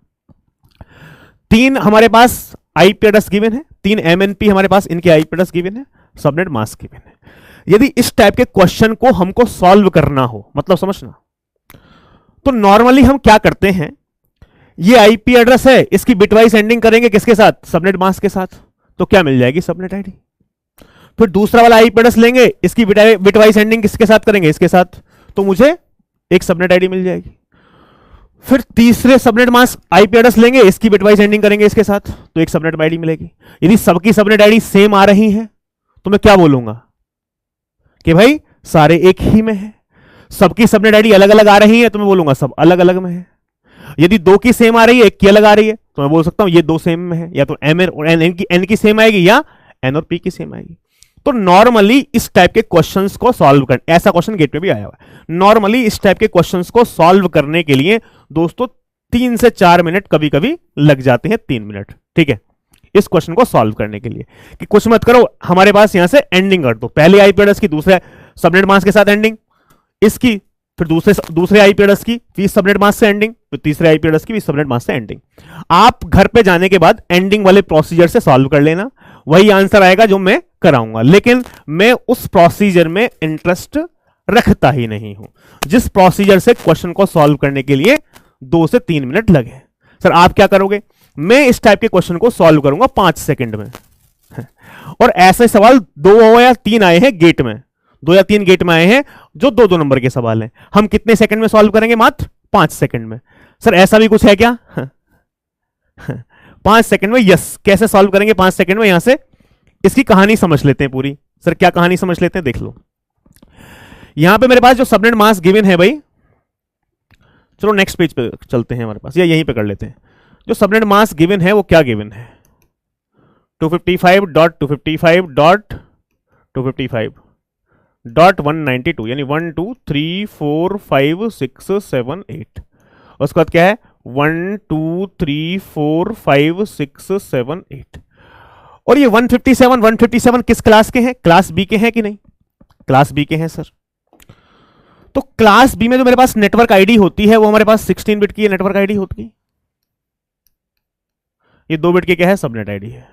3 हमारे पास IP address given है, 3 M N P हमारे पास इनके IP address given है, subnet mask given है। यदि इस टाइप के क्वेश्चन को हमको सॉल्व करना हो, मतलब समझना, तो नॉर्मली हम क्या करते हैं, ये IP एड्रेस है, इसकी बिटवाइज एंडिंग करेंगे किसके साथ, सबनेट मास्क के साथ, तो क्या मिल जाएगी, सबनेट आईडी। फिर दूसरा वाला IP एड्रेस लेंगे, इसकी बिटवाइज एंडिंग किसके साथ करेंगे, इसके साथ, तो मुझे एक सबनेट आईडी मिल जाएगी। फिर तीसरे सबनेट मास्क IP एड्रेस लेंगे, इसकी बिटवाइज एंडिंग करेंगे इसके साथ, तो एक सबनेट आईडी मिलेगी। यदि सबकी सबनेट आईडी सेम आ रही है तो मैं क्या बोलूंगा कि भाई सारे एक ही में है। सबकी सबनेट आईडी अलग अलग आ रही है तो मैं बोलूंगा सब अलग अलग में है। यदि 2 की सेम आ रही है, 1 की अलग आ रही है, तो मैं बोल सकता हूं ये 2 सेम में है, या तो M और N की सेम आएगी, या N और P की सेम आएगी। तो नॉर्मली इस टाइप के क्वेश्चंस को सॉल्व कर, ऐसा क्वेश्चन गेट पे भी आया हुआ है, नॉर्मली इस टाइप के क्वेश्चंस को सॉल्व करने के लिए दोस्तों 3 से 4 मिनट, कभी कभी लग जाते हैं 3 मिनट, ठीक है, इस क्वेश्चन को सॉल्व करने के लिए। कि कुछ मत करो, हमारे पास यहां से एंडिंग कर दो, पहले IP एड्रेस की दूसरे सबनेट मास्क के साथ एंडिंग, इसकी फिर दूसरे IP एड्रेस की भी सबनेट मास्क से एंडिंग, फिर तीसरे IP एड्रेस की भी सबनेट मास्क से एंडिंग। आप घर पे जाने के बाद एंडिंग वाले प्रोसीजर से सॉल्व कर लेना, वही आंसर आएगा जो मैं कराऊंगा। लेकिन मैं उस प्रोसीजर में इंटरेस्ट रखता ही नहीं हूं जिस प्रोसीजर से क्वेश्चन को सॉल्व करने के लिए 2 से 3 मिनट लगे। सर आप क्या करोगे, मैं इस टाइप के क्वेश्चन को सॉल्व करूंगा 5 सेकंड में। और ऐसे सवाल 2 या 3 आए हैं गेट में, 2 या 3 गेट में आए हैं जो 2-2 नंबर के सवाल हैं। हम कितने सेकंड में सॉल्व करेंगे, मात्र 5 सेकंड में। सर ऐसा भी कुछ है क्या? 5 सेकंड में, यस। कैसे सॉल्व करेंगे 5 सेकंड में, यहां से इसकी कहानी समझ लेते हैं पूरी। सर क्या कहानी समझ लेते हैं, देख लो। यहां पे मेरे पास जो सबनेट मास्क गिवन है भाई, चलो नेक्स्ट पेज पे चलते हैं हमारे पास, या यहीं पे कर लेते हैं। जो सबनेट मास्क गिवन है वो क्या गिवन है, 255.255.255.192 यानी 1 2 3 4 5 6 7 8। उसके बाद क्या है 1 2 3 4 5 6 7 8। और ये 157 किस क्लास के हैं, क्लास बी के हैं कि नहीं, क्लास बी के हैं सर। तो क्लास बी में जो मेरे पास नेटवर्क आईडी होती है वो हमारे पास 16 बिट की नेटवर्क आईडी होती है। ये 2 बिट की क्या है, सबनेट आईडी है।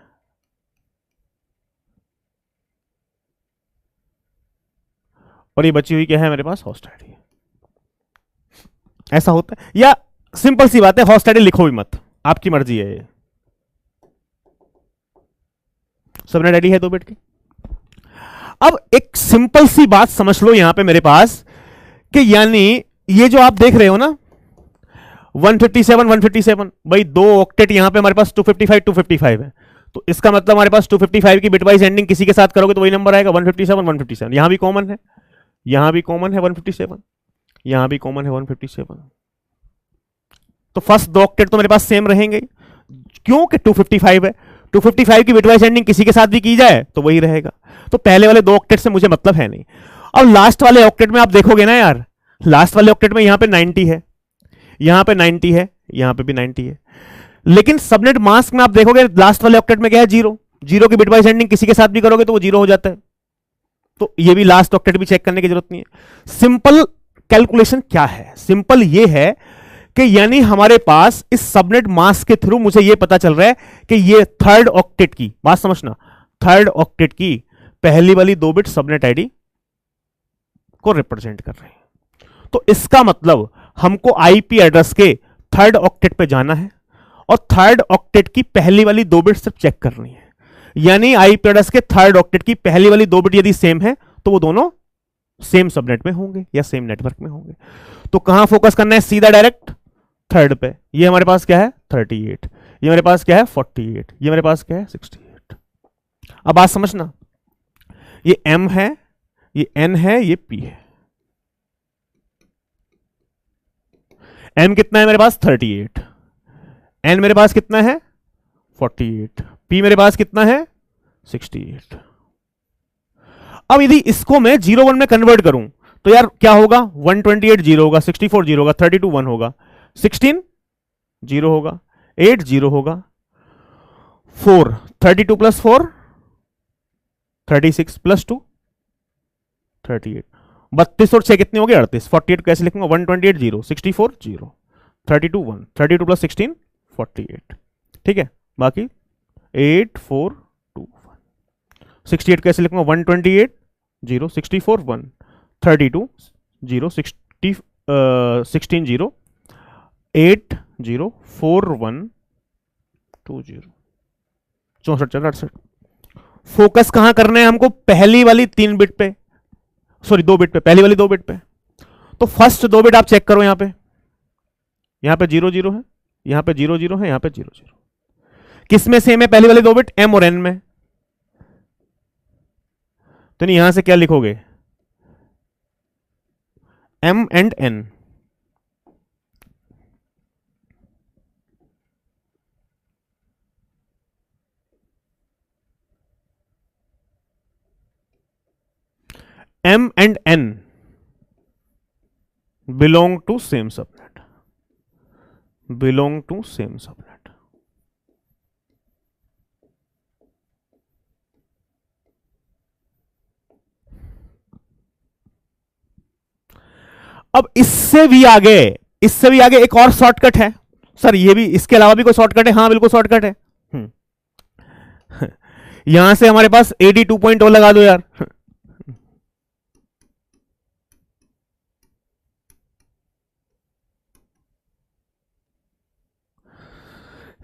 और ये बची हुई क्या है मेरे पास, होस्ट आईडी। ऐसा होता है, या सिंपल सी बात है, होस्ट आईडी लिखो भी मत, आपकी मर्जी है। ये सबनेट आईडी है 2 बिट की। अब एक सिंपल सी बात समझ लो यहां पे मेरे पास, कि यानी ये जो आप देख रहे हो ना, 157 157, भाई दो ऑक्टेट यहां पे हमारे पास 255 255 है, तो इसका मतलब हमारे पास 255 की बिटवाइज एंडिंग किसी के साथ करोगे तो वही नंबर आएगा 157 157। यहां भी कॉमन है, यहां भी कॉमन है 157, यहां भी कॉमन है 157, तो फर्स्ट दो ऑक्टेट तो मेरे पास सेम रहेंगे, क्यों कि 255 है, 255 की बिटवाइज एंडिंग किसी के साथ भी की जाए तो वही रहेगा, तो पहले वाले दो ऑक्टेट से मुझे मतलब है नहीं। अब लास्ट वाले ऑक्टेट में आप देखोगे ना यार, लास्ट वाले ऑक्टेट में यहां पे 90 है, यहां पे 90 है, यहां पे भी 90 है, लेकिन सबनेट मास्क में आप देखोगे लास्ट वाले ऑक्टेट में क्या है, जीरो, जीरो की बिटवाइज एंडिंग किसी के साथ भी करोगे तो वो जीरो हो जाता है, तो ये भी लास्ट ऑक्टेट भी चेक करने की जरूरत नहीं है। सिंपल कैलकुलेशन क्या है, सिंपल ये है कि यानी हमारे पास इस सबनेट मास्क के थ्रू मुझे ये पता चल रहा है कि ये थर्ड ऑक्टेट की, बात समझना, थर्ड ऑक्टेट की पहली वाली दो बिट सबनेट आईडी को रिप्रेजेंट कर रहे हैं, तो इसका मतलब हमको आईपी एड्रेस के थर्ड ऑक्टेट पे जाना है और थर्ड ऑक्टेट की पहली वाली दो बिट सिर्फ चेक करनी है, यानी आईपी एड्रेस के थर्ड ऑक्टेट की पहली वाली दो बिट यदि सेम है तो वो दोनों सेम सबनेट में होंगे या सेम नेटवर्क में होंगे। तो कहां फोकस करना है, सीधा डायरेक्ट थर्ड पे। ये हमारे पास क्या है 38, ये मेरे पास क्या है 48, ये मेरे पास क्या है 68। अब बात समझना, ये M है, ये N है, ये P है। M कितना है मेरे पास 38, N मेरे पास कितना है 48, P मेरे पास कितना है 68। अब यदि इसको मैं 0 1 में कन्वर्ट करूं तो यार क्या होगा, 128 0 होगा, 64 0 होगा, 32 1 होगा, 16 0 होगा, 8 0 होगा, 4 32 प्लस 4 36 प्लस 2 38, 32 और 6 कितने हो गए 38, 48 कैसे लिखूंगा, 128 0 64 0 32 1 32 प्लस 16 48, ठीक है, बाकी 8 4 2 1, 68 कैसे लिखूंगा, 128 0 64 1 32 0 60 16 0 8 0 4 1 2 0 64 68। फोकस कहां करना है हमको, पहली वाली 3 बिट पे, सॉरी 2 बिट पे, पहली वाली 2 बिट पे। तो फर्स्ट 2 बिट आप चेक करो, यहां पे 0 0 है, यहां पे 0 0 है, यहां पे 0 0, किस में सेम है पहली वाली 2 बिट, M और N में, तो नहीं यहां से क्या लिखोगे M and N, M and N belong to same subnet, belong to same subnet। अब इससे भी आगे एक और शॉर्टकट है, सर ये भी, इसके अलावा भी कोई शॉर्टकट है, हाँ बिल्कुल शॉर्टकट है, यहां से हमारे पास 82.0 लगा दो यार,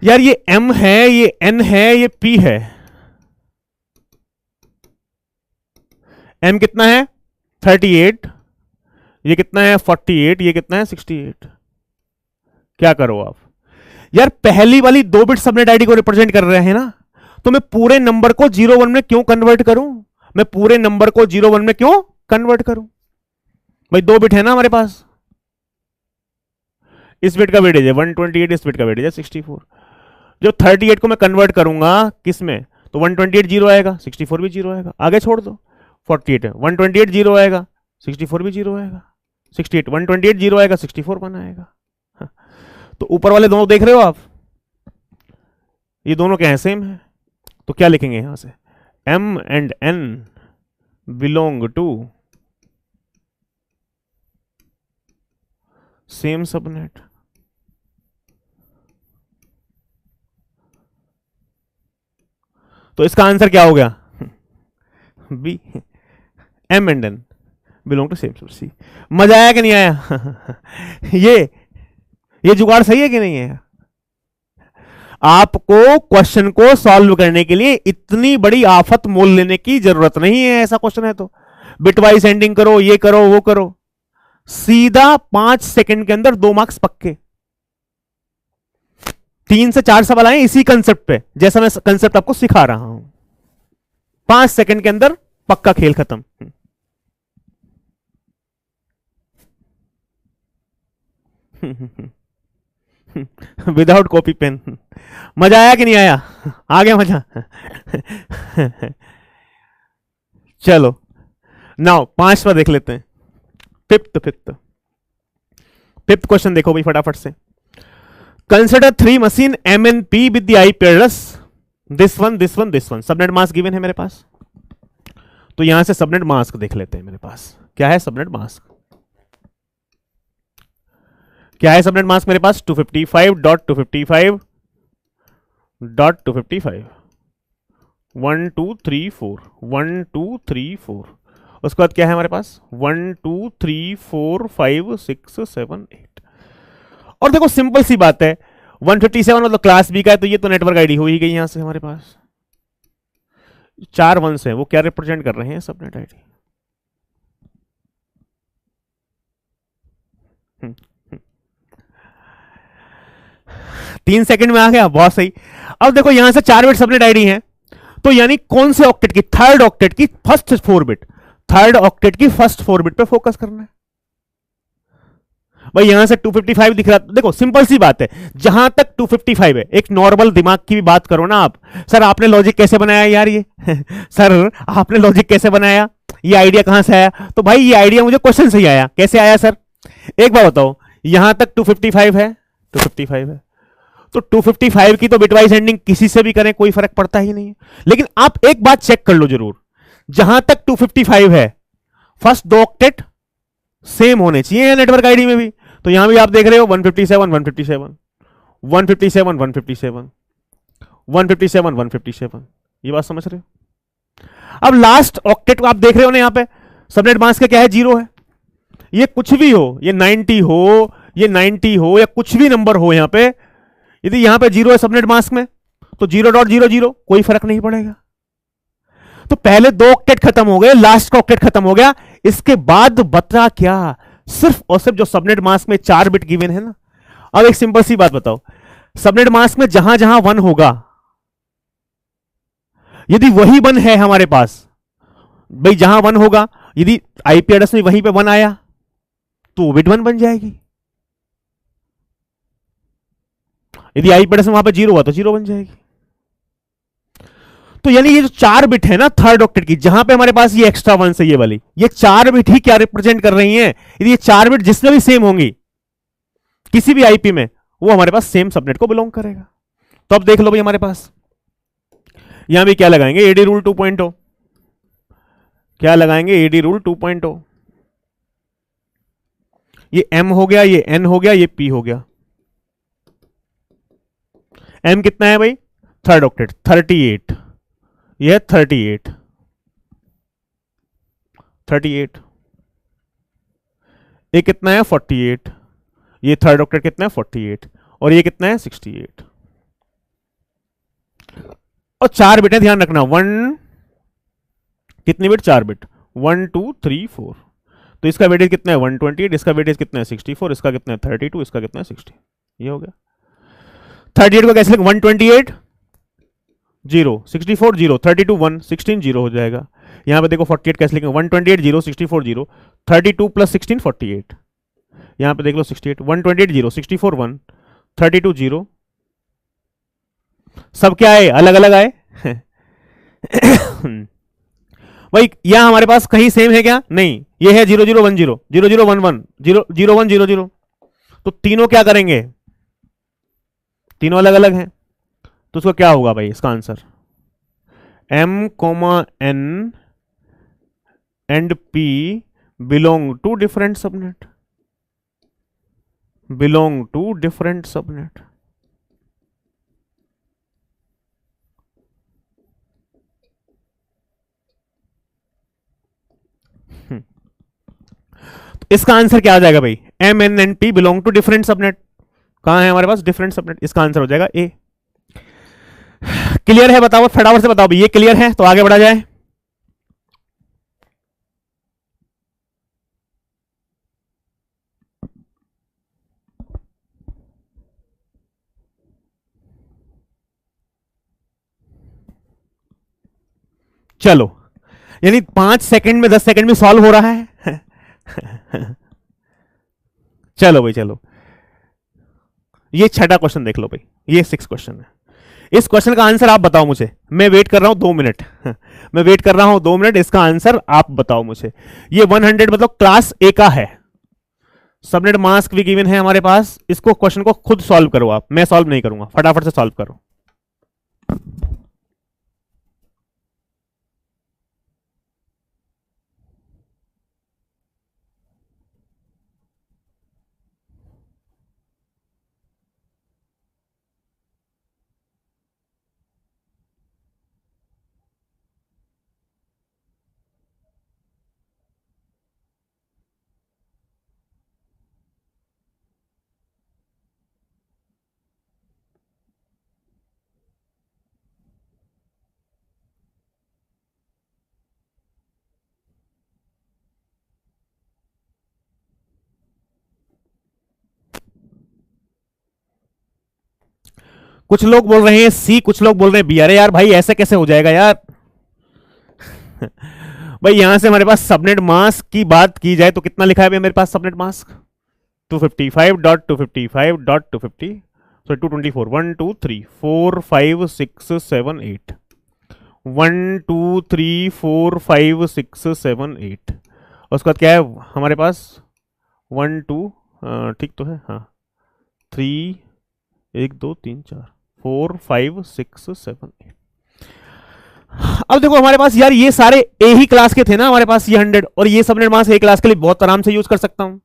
यार ये M है, ये N है, ये P है, M कितना है 38, ये कितना है 48, ये कितना है 68। क्या करो आप यार, पहली वाली 2 बिट सबनेट आईडी को रिप्रेजेंट कर रहे हैं ना, तो मैं पूरे नंबर को 0 1 में क्यों कन्वर्ट करूं, मैं पूरे नंबर को 0 1 में क्यों कन्वर्ट करूं, भाई 2 बिट है ना हमारे पास, इस बिट का वेटेज है 128, इस बिट का वेटेज है 64, जो 38 को मैं कन्वर्ट करूंगा किस में, तो 128 0 आएगा, 64 भी 0 आएगा, आगे छोड़ दो, 48 है 128 0 आएगा, 64 भी 0 आएगा, 68 128 0 आएगा, 64 1 आएगा। हाँ। तो ऊपर वाले दोनों देख रहे हो आप, ये दोनों क्या है सेम है, तो क्या लिखेंगे यहां से, M and N belong to same subnet। तो इसका आंसर क्या हो गया B, M and N belong to same subnet. मजा आया कि नहीं आया ये जुगाड़ सही है कि नहीं है, आपको क्वेश्चन को सॉल्व करने के लिए इतनी बड़ी आफत मोल लेने की जरूरत नहीं है, ऐसा क्वेश्चन है तो बिटवाइज एंडिंग करो, ये करो वो करो, सीधा 5 सेकंड के अंदर 2 मार्क्स पक्के। 3 से 4 सवाल आए इसी कंसेप्ट पे, जैसा मैं कंसेप्ट आपको सिखा रहा हूं। 5 सेकंड के अंदर पक्का खेल खत्म। Without copy pen. मजा आया कि नहीं आया? आ गया मजा? चलो नाउ 5 पर देख लेते हैं। फिफ्थ फिफ्थ फिफ्थ क्वेश्चन देखो भाई फटाफट से। Consider 3 machine M N P with the IP address this one this one this one. Subnet mask given है मेरे पास, तो यहां से सबनेट मास्क देख लेते हैं। मेरे पास क्या है? सबनेट मास्क क्या है? सबनेट मास्क मेरे पास 255.255.255 1 2 3 4 1 2 3 4। उसके बाद क्या है हमारे पास? 1 2 3 4 5 6 7 8। और देखो सिंपल सी बात है, 157 मतलब क्लास बी का है, तो ये तो नेटवर्क आईडी हो ही गई यहां से हमारे पास। 4 1s है, वो क्या रिप्रेजेंट कर रहे हैं? Subnet ID. 3 सेकंड में आ गया, बहुत सही। अब देखो यहां से 4 बिट सबनेट आईडी है, तो यानी कौन से ऑक्टेट की? थर्ड ऑक्टेट की फर्स्ट 4 बिट। थर्ड ऑक्टेट की फर्स्ट 4 बिट पे फोकस करना है भाई। यहां से 255 दिख रहा, देखो सिंपल सी बात है, जहां तक 255 है, एक नॉर्मल दिमाग की भी बात करो ना आप। सर आपने लॉजिक कैसे बनाया यार ये? सर आपने लॉजिक कैसे बनाया? ये आइडिया कहां से आया? तो भाई ये आइडिया मुझे क्वेश्चन से ही आया। कैसे आया सर? एक बार बताओ, यहां तक 255 है, 255 है, तो 255 की तो बिटवाइज एंडिंग किसी से भी करें कोई फर्क पड़ता ही नहीं है। लेकिन आप एक बात चेक कर लो जरूर, जहां तक 255 है, फर्स्ट 2 ऑक्टेट सेम होने चाहिए नेटवर्क आईडी में भी। तो यहां भी आप देख रहे हो 157 157 157 157 157 157। ये बात समझ रहे हो? अब लास्ट ऑक्टेट को आप देख रहे हो ना, यहां पे सबनेट मास्क का क्या है? 0 है। ये कुछ भी हो, ये 90 हो, ये 90 हो, या कुछ भी नंबर हो, यहां पे यदि यहां पे 0 है सबनेट मास्क में, तो 0.00 कोई फर्क नहीं पड़ेगा। तो पहले 2 ऑक्टेट खत्म हो गए, लास्ट का ऑक्टेट खत्म हो गया, इसके बाद बचा क्या? सिर्फ और सिर्फ जो सबनेट मास्क में 4 बिट गिवन है ना। अब एक सिंपल सी बात बताओ, सबनेट मास्क में जहां जहां 1 होगा, यदि वही 1 है हमारे पास भाई, जहां 1 होगा, यदि आईपी एड्रेस में वहीं पे 1 आया, तो बिट 1 बन जाएगी। यदि आईपी एड्रेस में वहां पे 0 हुआ, तो 0 बन जाएगी। तो यानी ये जो 4 बिट है ना थर्ड ऑक्टेट की, जहां पे हमारे पास ये एक्स्ट्रा 1 है, ये वाली, ये 4 बिट ही क्या रिप्रेजेंट कर रही हैं? यदि ये 4 बिट जिसमें भी सेम होंगी किसी भी आईपी में, वो हमारे पास सेम सबनेट को बिलोंग करेगा। तो अब देख लो भाई, हमारे पास यहां भी क्या लगाएंगे? AD rule 2.0। क्या लगाएंगे? AD rule 2.0। ये एम हो गया, ये एन हो गया, ये पी हो गया। एम कितना है भाई? थर्ड ऑक्टेट 38, ये 38 38। ये कितना है? 48। ये थर्ड ऑक्टेट कितना है? 48। और ये कितना है? 68। और 4 बिट है, ध्यान रखना। 1 कितनी बिट? 4 बिट। 1 2 3 4। तो इसका वेटेज कितना है? 128। इसका वेटेज कितना है? 64। इसका कितना है? 32। इसका कितना है? 60। ये हो गया। 38 को कैसे लिखें? 128 0 64 0 32 1 16 0 हो जाएगा। यहां पे देखो 48 कैसे लिखेंगे? 128 0 64 0 32 प्लस 16 48। यहां पे देख लो 68 128 0 64 1 32 0। सब क्या आए? अलग अलग आए। भाई यहां हमारे पास कहीं सेम है क्या? नहीं, ये है 0 0 1 0 0 0 1 1 0 0 1 0 0। तो तीनों क्या करेंगे? तीनों अलग अलग हैं, तो उसका क्या होगा भाई इसका answer? M, N and P belong to different subnet. Belong to different subnet. तो इसका आंसर क्या आ जाएगा भाई? M, N and P belong to different subnet. कहां है हमारे पास डिफरेंट सबनेट? इसका आंसर हो जाएगा ए। क्लियर है? बताओ फटाफट से बताओ भाई, ये क्लियर है तो आगे बढ़ा जाए। चलो, यानी 5 सेकंड में 10 सेकंड में सॉल्व हो रहा है। चलो भाई चलो, ये छठा क्वेश्चन देख लो भाई, ये 6 क्वेश्चन है। इस क्वेश्चन का आंसर आप बताओ मुझे, मैं वेट कर रहा हूं 2 मिनट। मैं वेट कर रहा हूं 2 मिनट, इसका आंसर आप बताओ मुझे। ये 100 मतलब क्लास ए का है, सबनेट मास्क भी गिवन है हमारे पास। इसको क्वेश्चन को खुद सॉल्व करो आप, मैं सॉल्व नहीं करूंगा, फटाफट से सॉल्व करो। कुछ लोग बोल रहे हैं सी, कुछ लोग बोल रहे हैं बी। अरे यार भाई, ऐसे कैसे हो जाएगा यार। भाई यहां से हमारे पास सबनेट मास्क की बात की जाए तो कितना लिखा है मेरे पास सबनेट मास्क? 255.255.250, सो 224, 1 2 3 4 5 6 7 8, 1 2 3 4 5 6 7 8। उसके बाद क्या है हमारे पास? 1 2, ठीक तो है, हाँ, 3, 1 2 3 4 4 5 6 7 8। अब देखो हमारे पास यार ये सारे ए ही क्लास के थे ना हमारे पास, ये 100, और ये सबनेट मास्क ए क्लास के लिए बहुत आराम से यूज कर सकता हूं।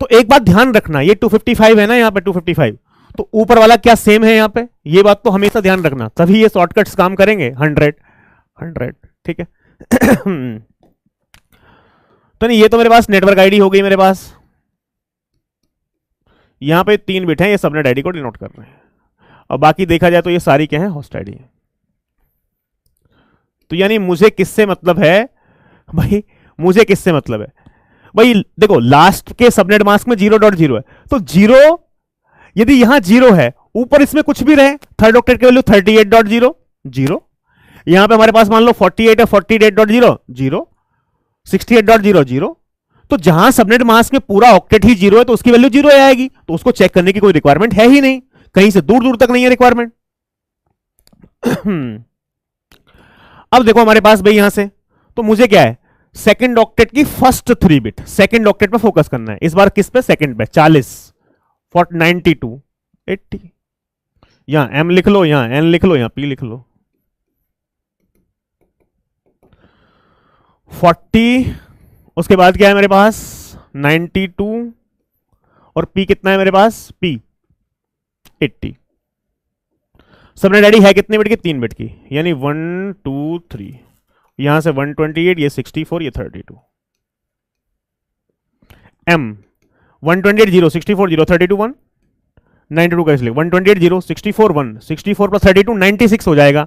तो एक बात ध्यान रखना, ये 255 है ना यहाँ पे 255, तो ऊपर वाला क्या सेम है यहाँ पे, ये बात तो हमेशा ध्यान रखना, तभी ये शॉर्टकट्स काम करेंगे। 100 ठीक है। तो नहीं, ये तो मेरे पास नेटवर्क आईडी हो गई मेरे पास। यहां पे 3 बिट हैं, ये सबनेट आईडी को डिनोट कर रहे हैं, और बाकी देखा जाए तो ये सारी क्या है, होस्ट आईडी है। तो यानी मुझे किससे मतलब है भाई, मुझे किससे मतलब है भाई? देखो लास्ट के सबनेट मास्क में 0.0 है, तो 0 यदि यहां 0 है, ऊपर इसमें कुछ भी रहे, थर्ड ऑक्टेट की वैल्यू 38.0 0, यहां पे हमारे पास मान लो 48 है, 48.0 0, 68.0 0, तो जहां सबनेट मास्क में पूरा ऑक्टेट ही 0 है तो उसकी वैल्यू 0 आएगी, तो उसको चेक करने की कोई रिक्वायरमेंट है ही नहीं, कहीं से दूर दूर तक नहीं है रिक्वायरमेंट। अब देखो हमारे पास भाई यहां से, तो मुझे क्या है, सेकंड ऑक्टेट की फर्स्ट 3 बिट, सेकंड ऑक्टेट पे फोकस करना है इस बार। किस पे? सेकंड पे। 40, 92, 80, यहां एम लिख लो, यहां एन लिख लो, यहां पी लिख लो। 40, उसके बाद क्या है मेरे पास? 92, और पी कितना है मेरे पास? पी 80। सबनेट आईडी है कितने बिट की? 3 बिट की, यानी 1 2 3, यहां से 128, ये 64, ये 32। एम 128 0 64 0 32 1, 92 कैसे लिख? 128 0 64 1, 64 प्लस 32 96 हो जाएगा,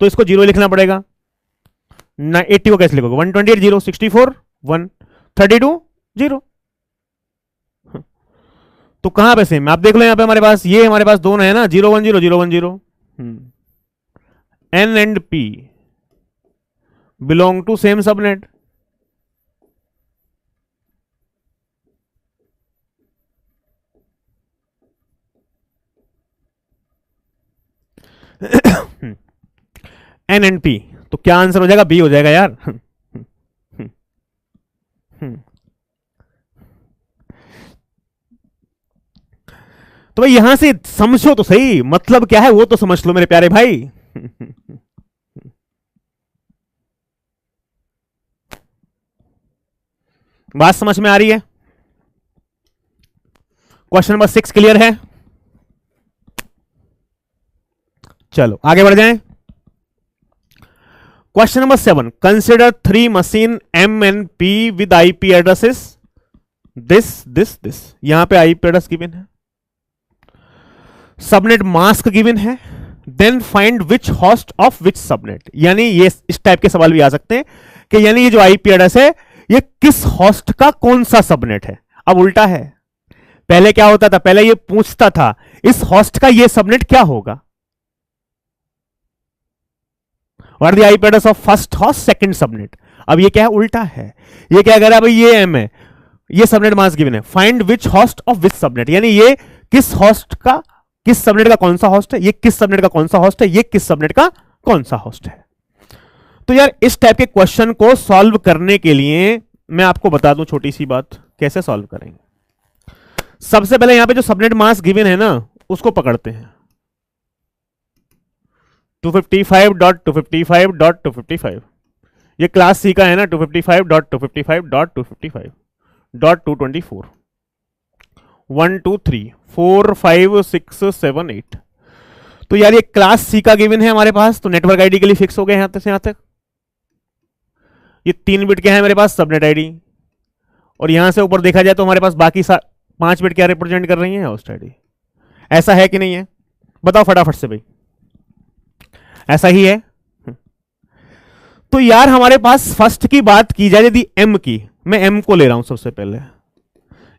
तो इसको 0 लिखना पड़ेगा। 80 को कैसे लिखोगे? 128 0 64 1 32 0। तो कहां पे सेम? आप देख लो यहां पे हमारे पास, ये हमारे पास दोनों है ना, 0 1 0 0 1 0। N and P belong to same subnet. N and P, तो क्या आंसर हो जाएगा? बी हो जाएगा यार। तो भाई यहां से समझो तो सही, मतलब क्या है वो तो समझ लो मेरे प्यारे भाई। बात समझ में आ रही है? क्वेश्चन नंबर 6 क्लियर है? चलो आगे बढ़ जाएं। Question number 7, consider 3 machine M and P with IP addresses this. यहां पे IP एड्रेस गिवन है, सबनेट मास्क गिवन है, then find which host of which subnet. यानी ये इस टाइप के सवाल भी आ सकते हैं कि यानी ये जो IP एड्रेस है ये किस होस्ट का कौन सा सबनेट है। अब उल्टा है, पहले क्या होता था? पहले ये पूछता था इस होस्ट का ये सबनेट क्या होगा, what are the IP address of first host second subnet. अब ये क्या है, उल्टा है। ये क्या कह रहा है भाई, ये एम है, ये सबनेट मास्क गिवन है, find which host of which subnet, यानी ये किस हॉस्ट का, किस सबनेट का कौन सा हॉस्ट है, ये किस सबनेट का कौन सा हॉस्ट है, ये किस सबनेट का कौन सा हॉस्ट है। तो यार इस टाइप के क्वेश्चन को सॉल्व करने के लिए मैं आपको बता दूं छोटी सी बात, कैसे सॉल्व करेंगे। सबसे पहले यहां पे जो सबनेट मास्क गिवन है ना, उसको पकड़ते हैं 255.255.255, ये क्लास सी का है ना, 255.255.255.224 1 2 3 4 5 6 7 8। तो यार ये क्लास सी का गिवन है हमारे पास, तो नेटवर्क आईडी के लिए फिक्स हो गए यहां से यहां तक। ये 3 बिट क्या है मेरे पास, सबनेट आईडी, और यहां से ऊपर देखा जाए तो हमारे पास बाकी 5 बिट क्या रिप्रेजेंट कर रही है, होस्ट आईडी। ऐसा है कि नहीं है, बताओ फटाफट से भाई, ऐसा ही है। तो यार हमारे पास फर्स्ट की बात की जाए यदि एम की, मैं एम को ले रहा हूं सबसे पहले,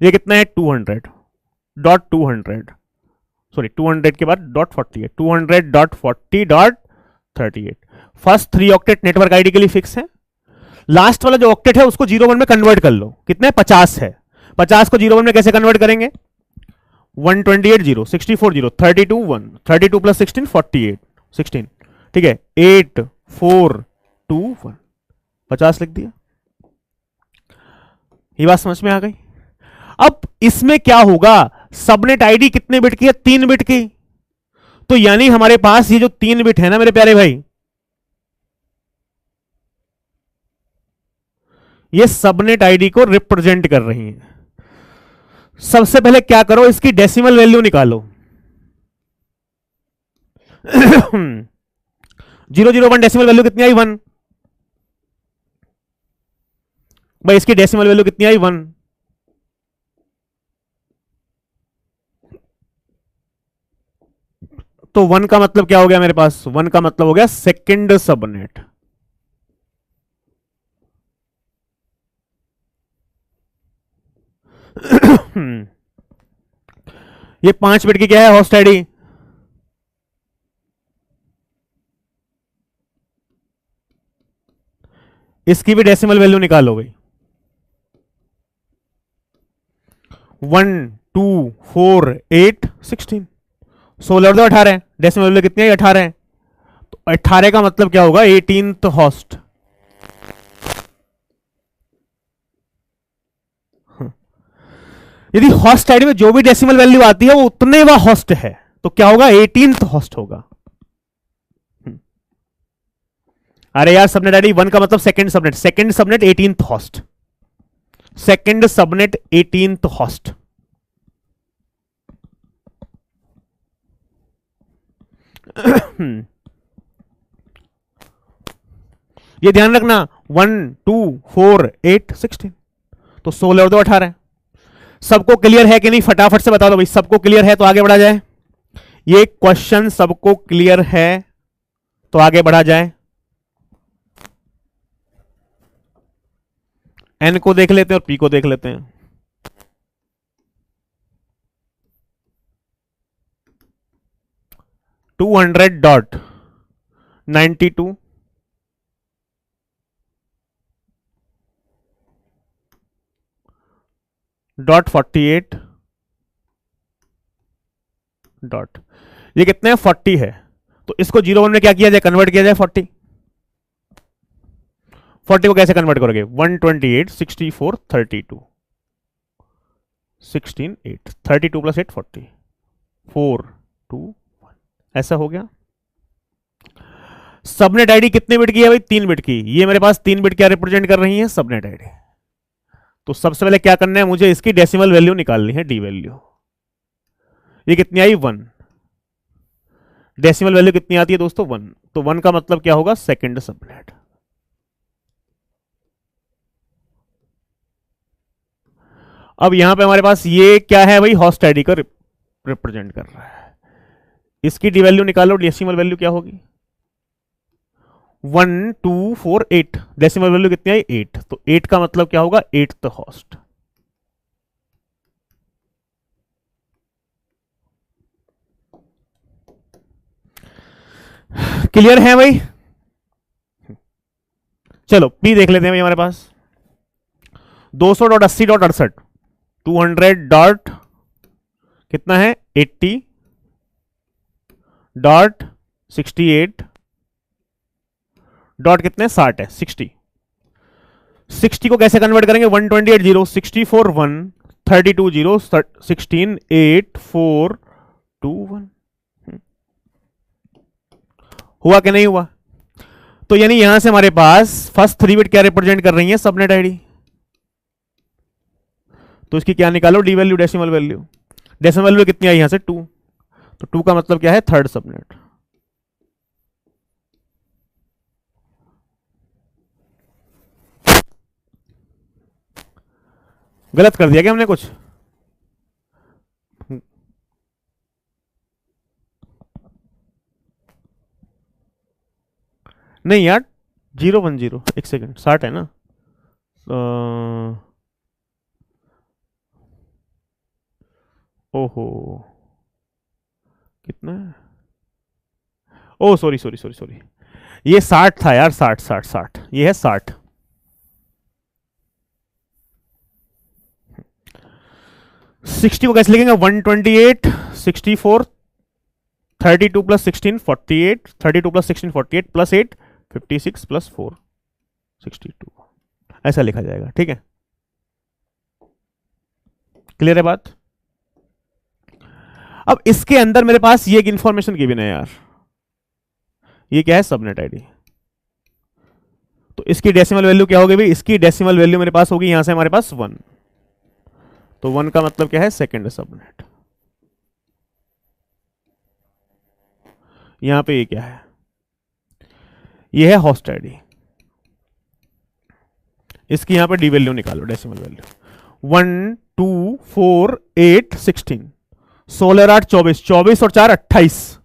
ये कितना है 200.200, सॉरी 200 के बाद .48, 200.40.38। फर्स्ट 3 ऑक्टेट नेटवर्क आईडी के लिए फिक्स है। लास्ट वाला जो ऑक्टेट है उसको 01 में कन्वर्ट कर लो, कितना है 50 है। 50 को 01 में कैसे कन्वर्ट करेंगे, 128 0 64 0 32 1 32 प्लस 16 48 16, ठीक है 8 4 2 1 50 लिख दिया। ये बात समझ में आ गई। अब इसमें क्या होगा, सबनेट आईडी कितने बिट की है, 3 बिट की। तो यानी हमारे पास ये जो 3 बिट है ना मेरे प्यारे भाई, ये सबनेट आईडी को रिप्रेजेंट कर रही है। सबसे पहले क्या करो, इसकी डेसिमल वैल्यू निकालो। 001 डेसिमल वैल्यू कितनी आई, 1। भाई इसकी डेसिमल वैल्यू कितनी आई, 1। तो 1 का मतलब क्या हो गया मेरे पास, 1 का मतलब हो गया सेकंड सबनेट। ये 5 बिट की क्या है, होस्ट आईडी। इसकी भी डेसिमल वैल्यू निकालो भाई, 1 2 4 8 16, 16 और 2 18, डेसिमल वैल्यू कितनी है, 18 है। तो 18 का मतलब क्या होगा, 18th होस्ट। यदि होस्ट आईडी में जो भी डेसिमल वैल्यू आती है वो उतने वह होस्ट है, तो क्या होगा, 18th होस्ट होगा। अरे यार सबनेट आईडी 1 का मतलब second subnet, second subnet 18th host, second subnet 18th host. ये ध्यान रखना, 1 2 4 8 16, तो 16 और 2 18। सबको क्लियर है कि नहीं, फटाफट से बता दो भाई, सबको क्लियर है तो आगे बढ़ा जाए। ये क्वेश्चन सबको क्लियर है तो आगे बढ़ा जाए। एन को देख लेते हैं और पी को देख लेते हैं। $200.92 .48 डॉट, ये कितने हैं 40 है, तो इसको 01 में क्या किया जाए, कन्वर्ट किया जाए 40 को कैसे कन्वर्ट करोगे, 128 64 32 16 8 32 प्लस 8 40 4 2 1, ऐसा हो गया। सबनेट आईडी कितने बिट की है भाई, 3 बिट की। ये मेरे पास 3 बिट क्या रिप्रेजेंट कर रही है, सबनेट आईडी। तो सबसे पहले क्या करना है, मुझे इसकी डेसिमल वैल्यू निकालनी है, डी वैल्यू। ये कितनी आई, 1। डेसिमल वैल्यू कितनी आती है दोस्तों, 1। तो 1 का मतलब क्या होगा, सेकंड सबनेट। अब यहां पे हमारे पास ये क्या है भाई, होस्ट आईडी का रिप्रेजेंट कर रहा है। इसकी डी वैल्यू निकालो, डेसिमल वैल्यू क्या होगी, 1 2 4 8, डेसिमल वैल्यू कितनी आई, 8। तो 8 का मतलब क्या होगा, 8th होस्ट। क्लियर है भाई। चलो पी देख लेते हैं भाई हमारे पास 200.80.68 200 डॉट कितना है 80.68 डॉट कितने 60 है 60 को कैसे कन्वर्ट करेंगे 128 0 64 1 32 0 16 8 4 2 1 हुआ कि नहीं हुआ? तो यानी यहां से हमारे पास फर्स्ट 3 बिट क्या रिप्रेजेंट कर रही है सबनेट आईडी, तो इसकी क्या निकालो D value decimal value. Decimal value कितनी आई यहां से 2, तो 2 का मतलब क्या है थर्ड सबनेट। गलत कर दिया क्या हमने कुछ? नहीं यार 010 एक सेकंड 60 है ना ओहो कितना है? ओ सॉरी सॉरी सॉरी सॉरी ये 60 था यार 60 60 60 ये है 60। सिक्सटी को कैसे लिखेंगे 128 64 32 प्लस 16 48 32 प्लस 16 48 प्लस 8 56 प्लस 4 62 ऐसा लिखा जाएगा। ठीक है क्लियर है बात? अब इसके अंदर मेरे पास ये एक इंफॉर्मेशन गिवन है यार, ये क्या है सबनेट आईडी, तो इसकी डेसिमल वैल्यू क्या होगी भाई? इसकी डेसिमल वैल्यू मेरे पास होगी यहां से हमारे पास 1, तो 1 का मतलब क्या है सेकंड सबनेट। यहां पे ये क्या है? ये है होस्ट आईडी, इसकी यहां पे डी वैल्यू निकालो डेसिमल वैल्यू 1 2 4 8 16 16 8 24 24 और 4 28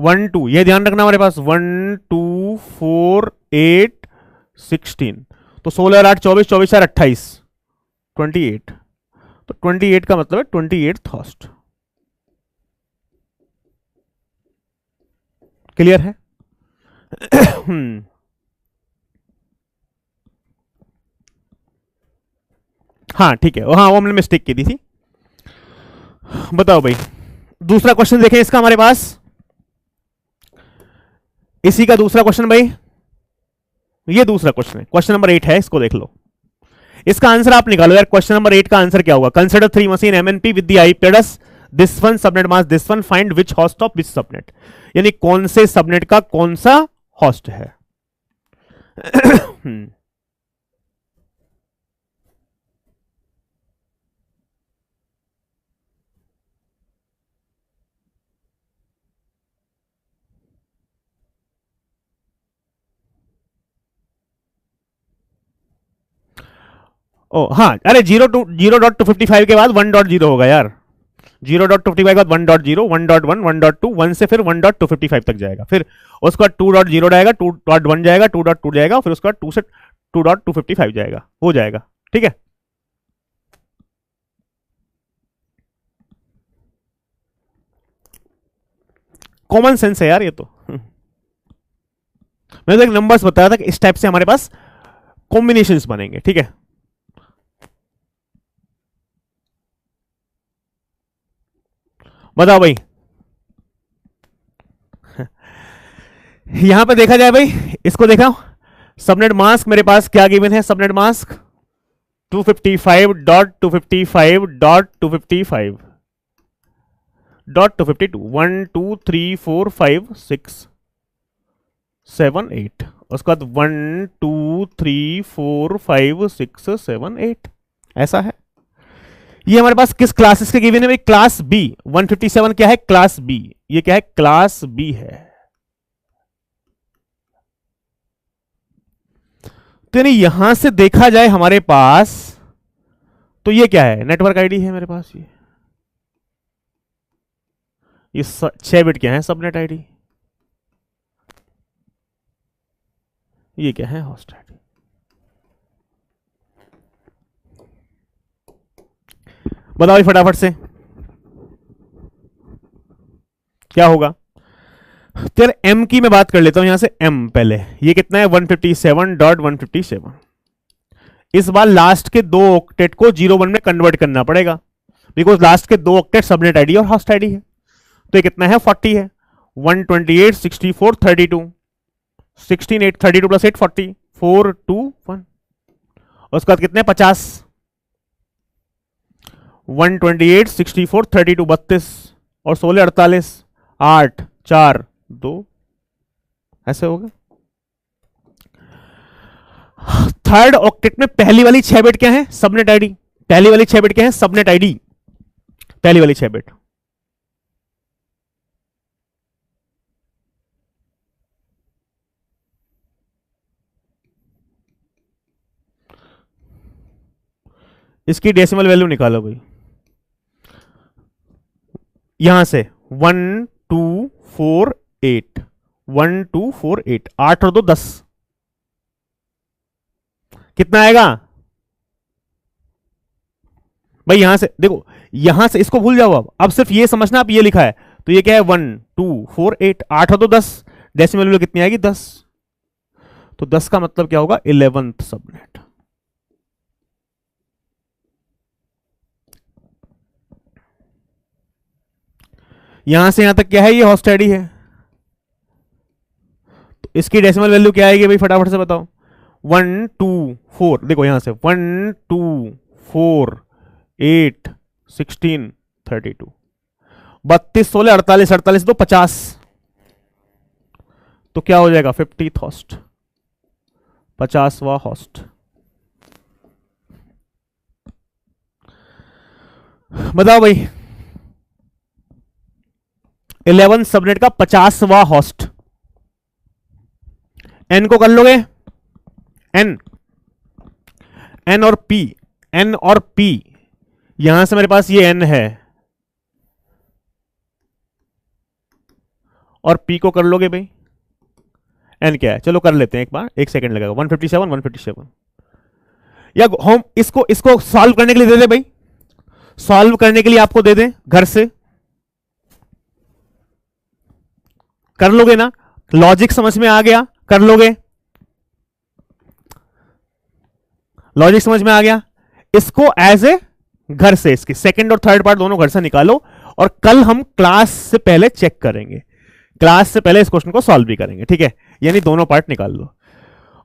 1 2 ये ध्यान रखना हमारे पास 1 2 4 8 16 तो 16 8 24 24 4 28 28 तो 28 का मतलब है 28 होस्ट। क्लियर है? हाँ ठीक है हाँ वो हमने मिस्टेक की थी। बताओ भाई दूसरा क्वेश्चन देखें इसका हमारे पास, इसी का दूसरा क्वेश्चन भाई, ये दूसरा क्वेश्चन है क्वेश्चन नंबर 8 है, इसको देख लो। इसका आंसर आप निकालो यार, क्वेश्चन नंबर 8 का आंसर क्या होगा? Consider 3 machine MNP with the IP address this one subnet mask this one, find which host of which subnet, यानी कौन से सबनेट का कौन सा होस्ट है। ओ हाँ अरे 0.255 के बाद 1.0 होगा यार, 0.255 के बाद 1.0 1.1 1.2 1 से फिर 1.255 तक जाएगा, फिर उसके बाद 2.0 जाएगा 2.1 जाएगा 2.2 जाएगा, फिर उसके बाद 2 से 2.255 जाएगा, हो जाएगा। ठीक है कॉमन सेंस है यार ये तो। मैंने तो एक नंबर्स बताया था कि इस टाइप से हमारे पास कॉम्बिनेशंस बनेंगे। ठीक है बताओ भाई यहां पे देखा जाए भाई, इसको देखा सबनेट मास्क मेरे पास क्या गिवन है, सबनेट मास्क 255.255.255.252 1 2 3 4 5 6 7 8 उसके बाद 1 2 3 4 5 6 7 8 ऐसा है। ये हमारे पास किस क्लासेस के गिवन है भाई? क्लास बी 157 क्या है? Class B. ये क्या है? क्लास बी है। तो यानी यहां से देखा जाए हमारे पास, तो ये क्या है? नेटवर्क आईडी है मेरे पास। ये 6 बिट क्या है? Subnet ID. ये क्या है? Host ID. बताओ फटाफट से क्या होगा? तेरे एम की मैं बात कर लेता हूं यहां से। एम पहले ये कितना है 157.157। इस बार लास्ट के दो ऑक्टेट को 01 में कन्वर्ट करना पड़ेगा, बिकॉज लास्ट के दो ऑक्टेट सबनेट आईडी और होस्ट आईडी है। तो ये कितना है 40 है। 128 64 32 16 8 32 प्लस 8 40 4 2 1। और उसके बाद कितने 50। 128 64 32 32 और 16 48 8 4 2 ऐसे हो गया। थर्ड ऑक्टेट में पहली वाली 6 बिट क्या है सबनेट आईडी। पहली वाली 6 बिट क्या है सबनेट आईडी। पहली वाली 6 बिट इसकी डेसिमल वैल्यू निकालो भाई। यहां से 1 2 4 8 1 2 4 8 8 और 2 10 कितना आएगा भाई। यहां से देखो, यहां से इसको भूल जाओ। अब सिर्फ ये समझना आप ये लिखा है तो ये क्या है 1 2 4 8 8 और 2 10 डेसिमल वैल्यू कितनी आएगी 10। तो 10 का मतलब क्या होगा 11th सबनेट। यहां से यहां तक क्या है ये होस्ट आईडी है। तो इसकी डेसिमल वैल्यू क्या आएगी भाई फटाफट से बताओ। 1 2 4 देखो यहां से 1 2 4 8 16 32 32 16 48 48 2 50। तो क्या हो जाएगा 50th होस्ट 50वां होस्ट। बताओ भाई 11 सबनेट का 50वां होस्ट। एन को कर लोगे एन एन और पी एन और पी। यहां से मेरे पास ये एन है और पी को कर लोगे भाई। एन क्या है चलो कर लेते हैं एक बार, एक सेकंड लगेगा। 157 157 या हम इसको सॉल्व करने के लिए दे दे भाई। सॉल्व करने के लिए आपको दे दें घर से, कर लोगे ना। लॉजिक समझ में आ गया कर लोगे। लॉजिक समझ में आ गया। इसको एज ए घर से इसकी सेकंड और थर्ड पार्ट दोनों घर से निकालो और कल हम क्लास से पहले चेक करेंगे। क्लास से पहले इस क्वेश्चन को सॉल्व भी करेंगे ठीक है। यानी दोनों पार्ट निकाल लो।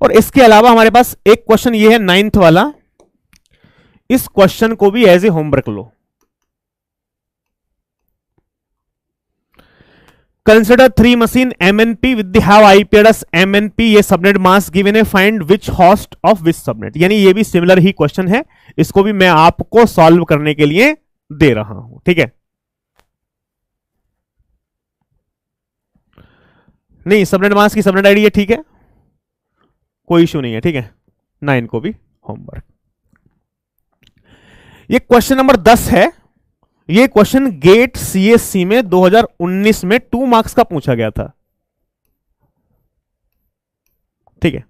और इसके अलावा हमारे पास एक क्वेश्चन ये है 9th वाला। इस क्वेश्चन को भी एज ए होमवर्क लो। Consider 3 machine MNP with the have IP address MNP ये सबनेट मास्क गिवन है, find which host of which subnet. यानी ये भी सिमिलर ही क्वेश्चन है, इसको भी मैं आपको सॉल्व करने के लिए दे रहा हूं ठीक है। नहीं सबनेट मास्क की सबनेट आईडी है ठीक है, कोई इश्यू नहीं है ठीक है। 9 को भी होमवर्क। ये क्वेश्चन नंबर 10 है। ये क्वेश्चन गेट सीएससी में 2019 में 2 मार्क्स का पूछा गया था ठीक है।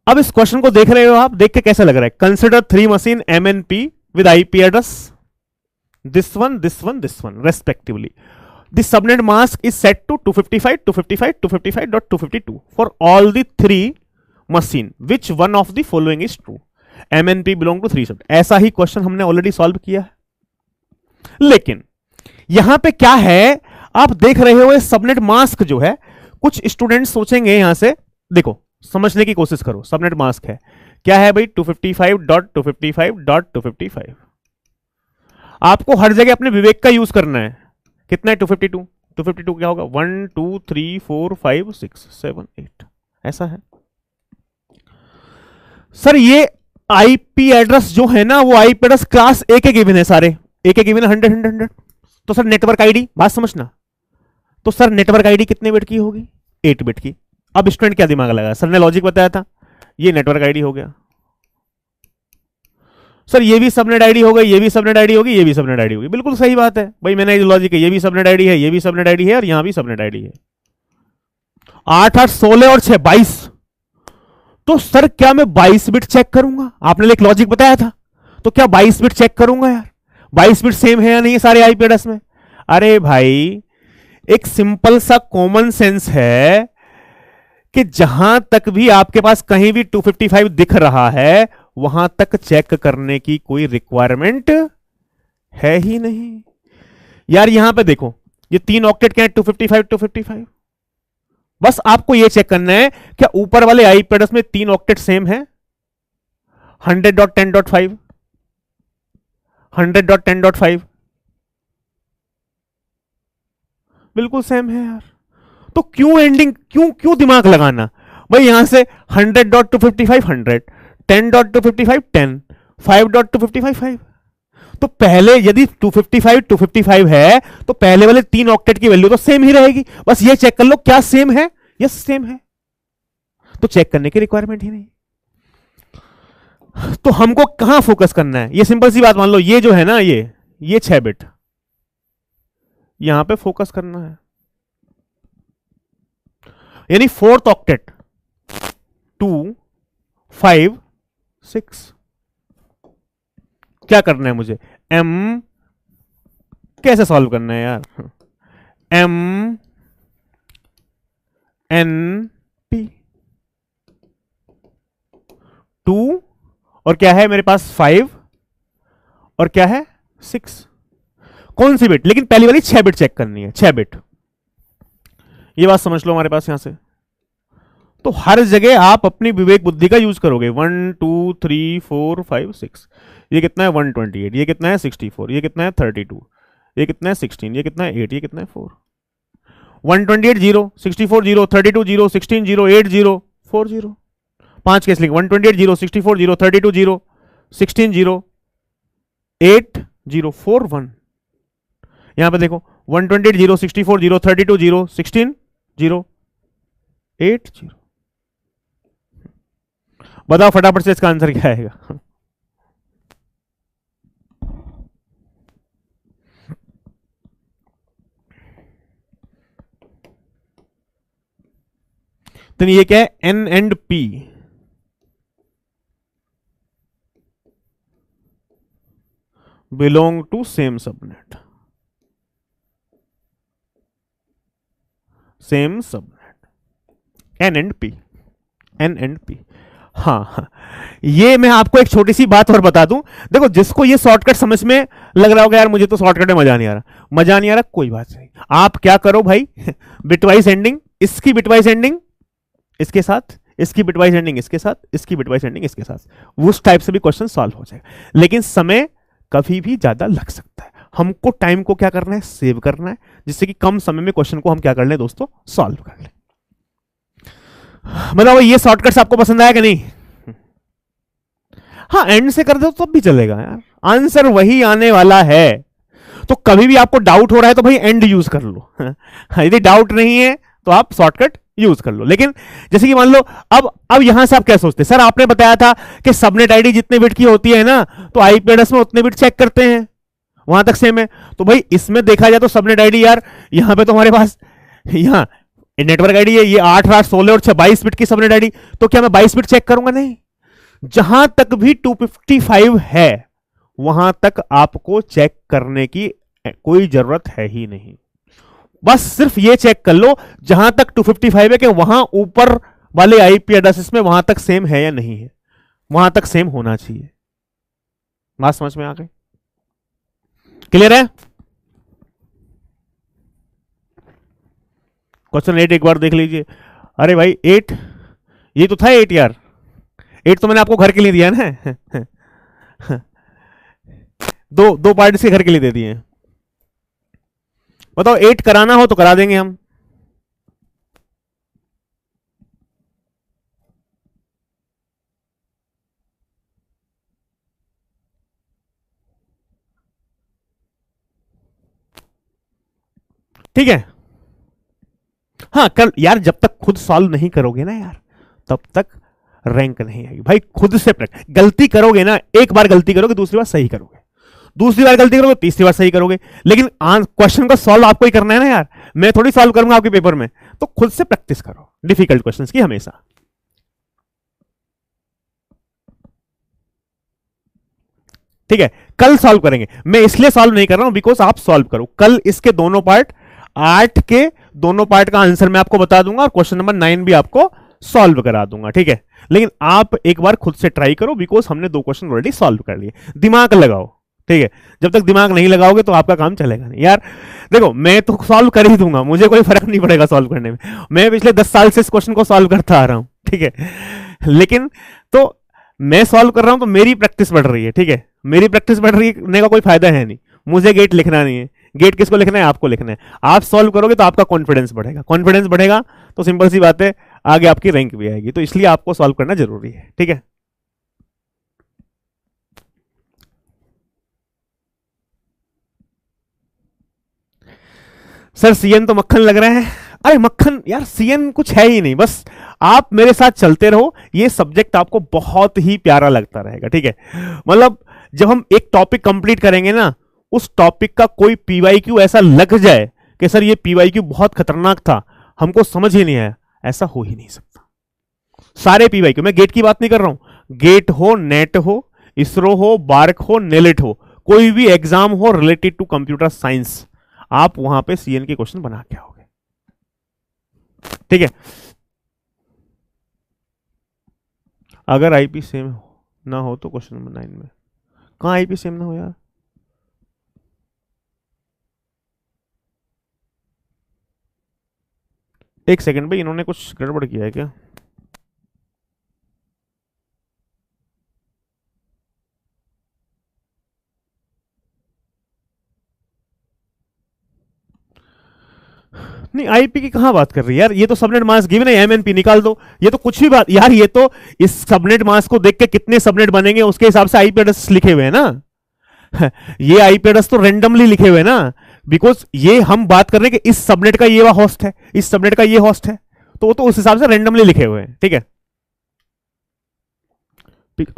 अब इस क्वेश्चन को देख रहे हो आप, देख के कैसा लग रहा है। Consider 3 machine MNP with IP address this one respectively. The subnet mask is set to 255, 255, 255.252 for all the 3 machine. Which one of the following is true? MNP belong to 3 subnet. ऐसा ही क्वेश्चन हमने already solve किया है, लेकिन यहां पे क्या है आप देख रहे हो, सबनेट मास्क जो है, कुछ स्टूडेंट सोचेंगे यहां से, देखो समझने की कोशिश करो। सबनेट मास्क है क्या है भाई 255.255.255। आपको हर जगह अपने विवेक का यूज करना है। कितना है 252 252 क्या होगा 1 2 3 4 5 6 7 8 ऐसा है। सर ये आईपी एड्रेस जो है ना, वो आईपी एड्रेस क्लास ए के गिवन है, सारे ए के गिवन है 100 100 100। तो सर नेटवर्क आईडी, बात समझना, तो सर नेटवर्क आईडी कितने बिट की होगी 8 बिट की। अब स्टूडेंट क्या दिमाग लगाया, सर ने लॉजिक बताया था, ये नेटवर्क आईडी हो गया। सर ये भी सबनेट आईडी हो गई, ये भी सबनेट आईडी होगी, ये भी सबनेट आईडी होगी। बिल्कुल सही बात है भाई, मैंने लॉजिक है, ये भी सबनेट आईडी है, ये भी सबनेट आईडी है और यहां भी सबनेट आईडी है। 8 8 16 और 6 22। तो सर क्या मैं 22 बिट चेक करूंगा? आपने एक लॉजिक बताया था, तो क्या 22 बिट चेक करूंगा यार, 22 बिट सेम है या नहीं सारे आईपी एड्रेस में? अरे भाई एक सिंपल सा कॉमन सेंस है कि जहां तक भी आपके पास कहीं भी 255 दिख रहा है वहां तक चेक करने की कोई रिक्वायरमेंट है ही नहीं। यार यहां पे देखो, ये 3 ऑक्टेट क्या है, 255 255। बस आपको ये चेक करना है क्या ऊपर वाले आईपी एड्रेस में 3 ऑक्टेट सेम है, 100.10.5 100.10.5 बिल्कुल सेम है यार। तो क्यों एंडिंग, क्यों क्यों दिमाग लगाना भाई। यहां से 100.255 100, 10.255 10, 5.255 5। तो पहले यदि 255 है तो पहले वाले 3 ऑक्टेट की वैल्यू तो सेम ही रहेगी। बस ये चेक कर लो क्या सेम है, यस सेम है, तो चेक करने की रिक्वायरमेंट ही नहीं। तो हमको कहां फोकस करना है, ये सिंपल सी बात मान लो, ये जो है ना, ये 6 बिट यहां पे फोकस करना है, यानी 4th ऑक्टेट 2 5 6। क्या करना है मुझे, m कैसे सॉल्व करना है यार, m n p 2 और क्या है मेरे पास 5 और क्या है 6। कौन सी बिट, लेकिन पहली वाली 6 बिट चेक करनी है, 6 बिट। ये बात समझ लो हमारे पास यहां से। तो हर जगह आप अपनी विवेक बुद्धि का यूज करोगे। 1 2 3 4 5 6, ये कितना है 128, ये कितना है 64, ये कितना है 32, ये कितना है 16, ये कितना है 8, ये कितना है 4। 128 0, 64 0, 32 0, 16 0, 8 0, 4 0। 5 कैसे लिखेंगे, 128 0, 64 0, 32 0, 16 0, 8 0, 4 1। यहां पे देखो 128 0, 64 0, 32 0, 16 0, 8 0। बताओ फटाफट से इसका आंसर क्या आएगा। तो ये क्या है, N and P belong to same subnet, same subnet N and P, N and P। हाँ, ये मैं आपको एक छोटी सी बात और बता दूं। देखो जिसको ये शॉर्टकट समझ में लग रहा होगा यार मुझे तो शॉर्टकट में मजा नहीं आ रहा, मजा नहीं आ रहा, कोई बात नहीं। आप क्या करो भाई, बिटवाइज एंडिंग, इसकी बिटवाइज एंडिंग इसके साथ, इसकी बिटवाइज एंडिंग इसके साथ, इसकी बिटवाइज एंडिंग इसके साथ, उस टाइप से भी क्वेश्चन सॉल्व हो जाएगा। लेकिन समय कभी भी ज्यादा लग सकता है। हमको टाइम को क्या करना है, सेव करना है, जिससे कि कम समय में क्वेश्चन को हम क्या कर लें दोस्तों, सॉल्व कर लें। मतलब ये शॉर्टकट्स आपको पसंद आया कि नहीं? हाँ, एंड से कर दो तो भी चलेगा यार, आंसर वही आने वाला है। तो कभी भी आपको डाउट हो रहा है तो भाई एंड यूज कर लो। यदि डाउट नहीं है तो आप शॉर्टकट यूज कर लो। लेकिन जैसे कि मान लो अब यहां से आप क्या सोचते हैं, सर आपने बताया था कि सबनेट आईडी जितने बिट की होती है ना तो आईपी एड्रेस में उतने बिट चेक करते हैं, वहां तक सेम है। तो भाई इसमें देखा जाए तो सबनेट आईडी यार यहां पे तो हमारे पास यहां नेटवर्क आईडी है, ये 8 8 16 और 6 22 बिट की सबनेट आईडी। तो क्या मैं 22 बिट चेक करूंगा? नहीं, जहां तक भी 255 है वहां तक आपको चेक करने की कोई जरूरत है ही नहीं। बस सिर्फ ये चेक कर लो जहां तक 255 है कि वहां ऊपर वाले आईपी एड्रेसेस में वहां तक सेम है या नहीं है, वहां तक सेम होना चाहिए। बात समझ में आ गई? क्लियर है? क्वेश्चन 8 एक बार देख लीजिए। अरे भाई 8, ये तो था 8 यार, 8 तो मैंने आपको घर के लिए दिया ना। दो पार्ट इसके घर के लिए दे दिए। बताओ 8 कराना हो तो करा देंगे हम। ठीक है, हाँ कल यार, जब तक खुद सॉल्व नहीं करोगे ना यार तब तक रैंक नहीं आएगी भाई। खुद से गलती करोगे ना, एक बार गलती करोगे दूसरी बार सही करोगे, दूसरी बार गलती करोगे तीसरी बार सही करोगे। लेकिन क्वेश्चन को सॉल्व आपको ही करना है ना यार, मैं थोड़ी सॉल्व करूंगा आपके पेपर में। तो खुद से प्रैक्टिस करो डिफिकल्ट क्वेश्चंस की हमेशा। ठीक है, कल सॉल्व करेंगे। मैं इसलिए सॉल्व नहीं कर रहा हूं बिकॉज आप सॉल्व करो कल, इसके दोनों पार्ट 8 के दोनों पार्ट का आंसर मैं आपको बता दूंगा और क्वेश्चन नंबर 9 भी आपको सॉल्व करा दूंगा, ठीक है। लेकिन आप एक बार खुद से ट्राई करो, बिकॉज हमने 2 क्वेश्चन ऑलरेडी सॉल्व कर लिए। दिमाग लगाओ, ठीक है। जब तक दिमाग नहीं लगाओगे तो आपका काम चलेगा नहीं यार। देखो मैं तो सॉल्व कर ही दूंगा, मुझे कोई फर्क नहीं पड़ेगा सॉल्व करने में। मैं पिछले 10 साल से इस क्वेश्चन को सॉल्व करता आ रहा हूं, ठीक है। लेकिन तो मैं सॉल्व कर रहा हूं तो मेरी प्रैक्टिस बढ़ रही है, ठीक है। मेरी प्रैक्टिस बढ़ने का कोई फायदा है नहीं। मुझे गेट लिखना नहीं है, गेट किसको लिखना है? आपको लिखना है। आप सॉल्व करोगे तो आपका कॉन्फिडेंस बढ़ेगा, कॉन्फिडेंस बढ़ेगा तो सिंपल सी बात है आगे आपकी रैंक भी आएगी। तो इसलिए आपको सॉल्व करना जरूरी है, ठीक है। सर सीएन तो मक्खन लग रहा है। अरे मक्खन यार, सीएन कुछ है ही नहीं, बस आप मेरे साथ चलते रहो। ये सब्जेक्ट आपको बहुत ही प्यारा लगता रहेगा, ठीक है। मतलब जब हम एक टॉपिक कंप्लीट करेंगे ना, उस टॉपिक का कोई पीवाईक्यू ऐसा लग जाए कि सर ये पीवाईक्यू बहुत खतरनाक था, हमको समझ ही नहीं आया, ऐसा हो ही नहीं सकता। सारे पीवाईक्यू, मैं गेट की बात नहीं कर रहा हूं, गेट हो, नेट हो, इसरो हो, बार्क हो, नेलिट हो, कोई भी एग्जाम हो रिलेटेड टू कंप्यूटर साइंस, आप वहां पे सीएन के क्वेश्चन बना के आओगे, ठीक है। अगर आईपी सेम ना हो तो क्वेश्चन नंबर 9 में कहां आईपी सेम ना हो यार? एक सेकंड भाई, इन्होंने कुछ गड़बड़ किया है क्या? नहीं, आईपी की कहां बात कर रही है यार? ये तो सबनेट मास्क गिवन है, एमएनपी निकाल दो। ये तो कुछ भी बात यार, ये तो इस सबनेट मास्क को देख के कितने सबनेट बनेंगे उसके हिसाब से आईपी एड्रेस लिखे हुए हैं ना। ये आईपी एड्रेस तो रेंडमली लिखे हुए हैं ना, बिकॉज ये हम बात कर रहे हैं कि इस सबनेट का ये होस्ट है, इस सबनेट का ये होस्ट है, तो वो तो उस हिसाब से रेंडमली लिखे हुए हैं, ठीक है।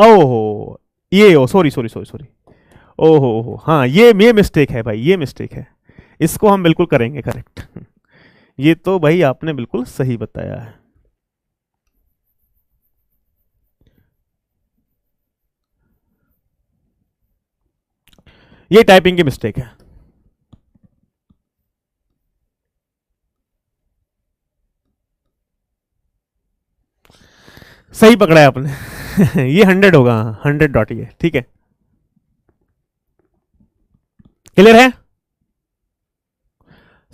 ओहो, ये ओ सॉरी सॉरी सॉरी सॉरी, ओहो हाँ, ये मिस्टेक है भाई, ये मिस्टेक है। इसको हम बिल्कुल करेंगे करेक्ट। ये तो भाई आपने बिल्कुल सही बताया है। ये टाइपिंग की मिस्टेक है। सही पकड़ा है आपने। ये 100 होगा, 100 डॉट ये, ठीक है। क्लियर है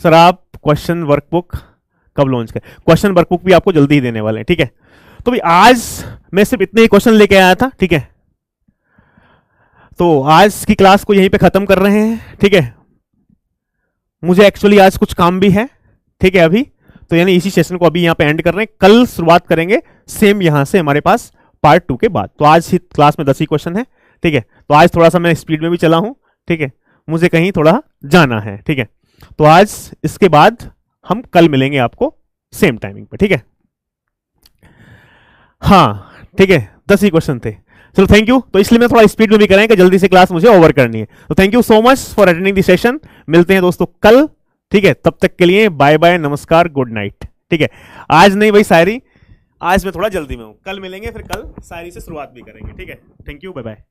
सर? आप क्वेश्चन वर्कबुक कब लॉन्च करें? क्वेश्चन वर्कबुक भी आपको जल्दी ही देने वाले हैं, ठीक है। तो भाई आज मैं सिर्फ इतने ही क्वेश्चन लेके आया था, ठीक है। तो आज की क्लास को यहीं पे खत्म कर रहे हैं, ठीक है। मुझे एक्चुअली आज कुछ काम भी है, ठीक है अभी, तो यानी इसी सेशन को अभी यहां पे एंड कर रहे हैं। कल शुरुआत करेंगे सेम यहां से हमारे पास पार्ट 2 के बाद। तो आज ही क्लास में 10 ही क्वेश्चन है, ठीक है। तो आज थोड़ा सा मैं स्पीड में भी चला हूं, ठीक है, मुझे कहीं थोड़ा जाना है, ठीक है। तो आज इसके बाद हम कल मिलेंगे आपको सेम टाइमिंग पे, ठीक है। हाँ ठीक है, 10 ही क्वेश्चन थे। चलो थैंक यू। तो इसलिए मैं थोड़ा स्पीड में भी कराएं कि जल्दी से क्लास मुझे ओवर करनी है। तो thank you so much for attending the session. मिलते हैं दोस्तों कल, ठीक है। तब तक के लिए बाय बाय, नमस्कार, गुड नाइट, ठीक है। आज नहीं भाई शायरी, आज मैं थोड़ा जल्दी में हूं, कल मिलेंगे, फिर कल शायरी से शुरुआत भी करेंगे, ठीक है। Thank you, bye bye.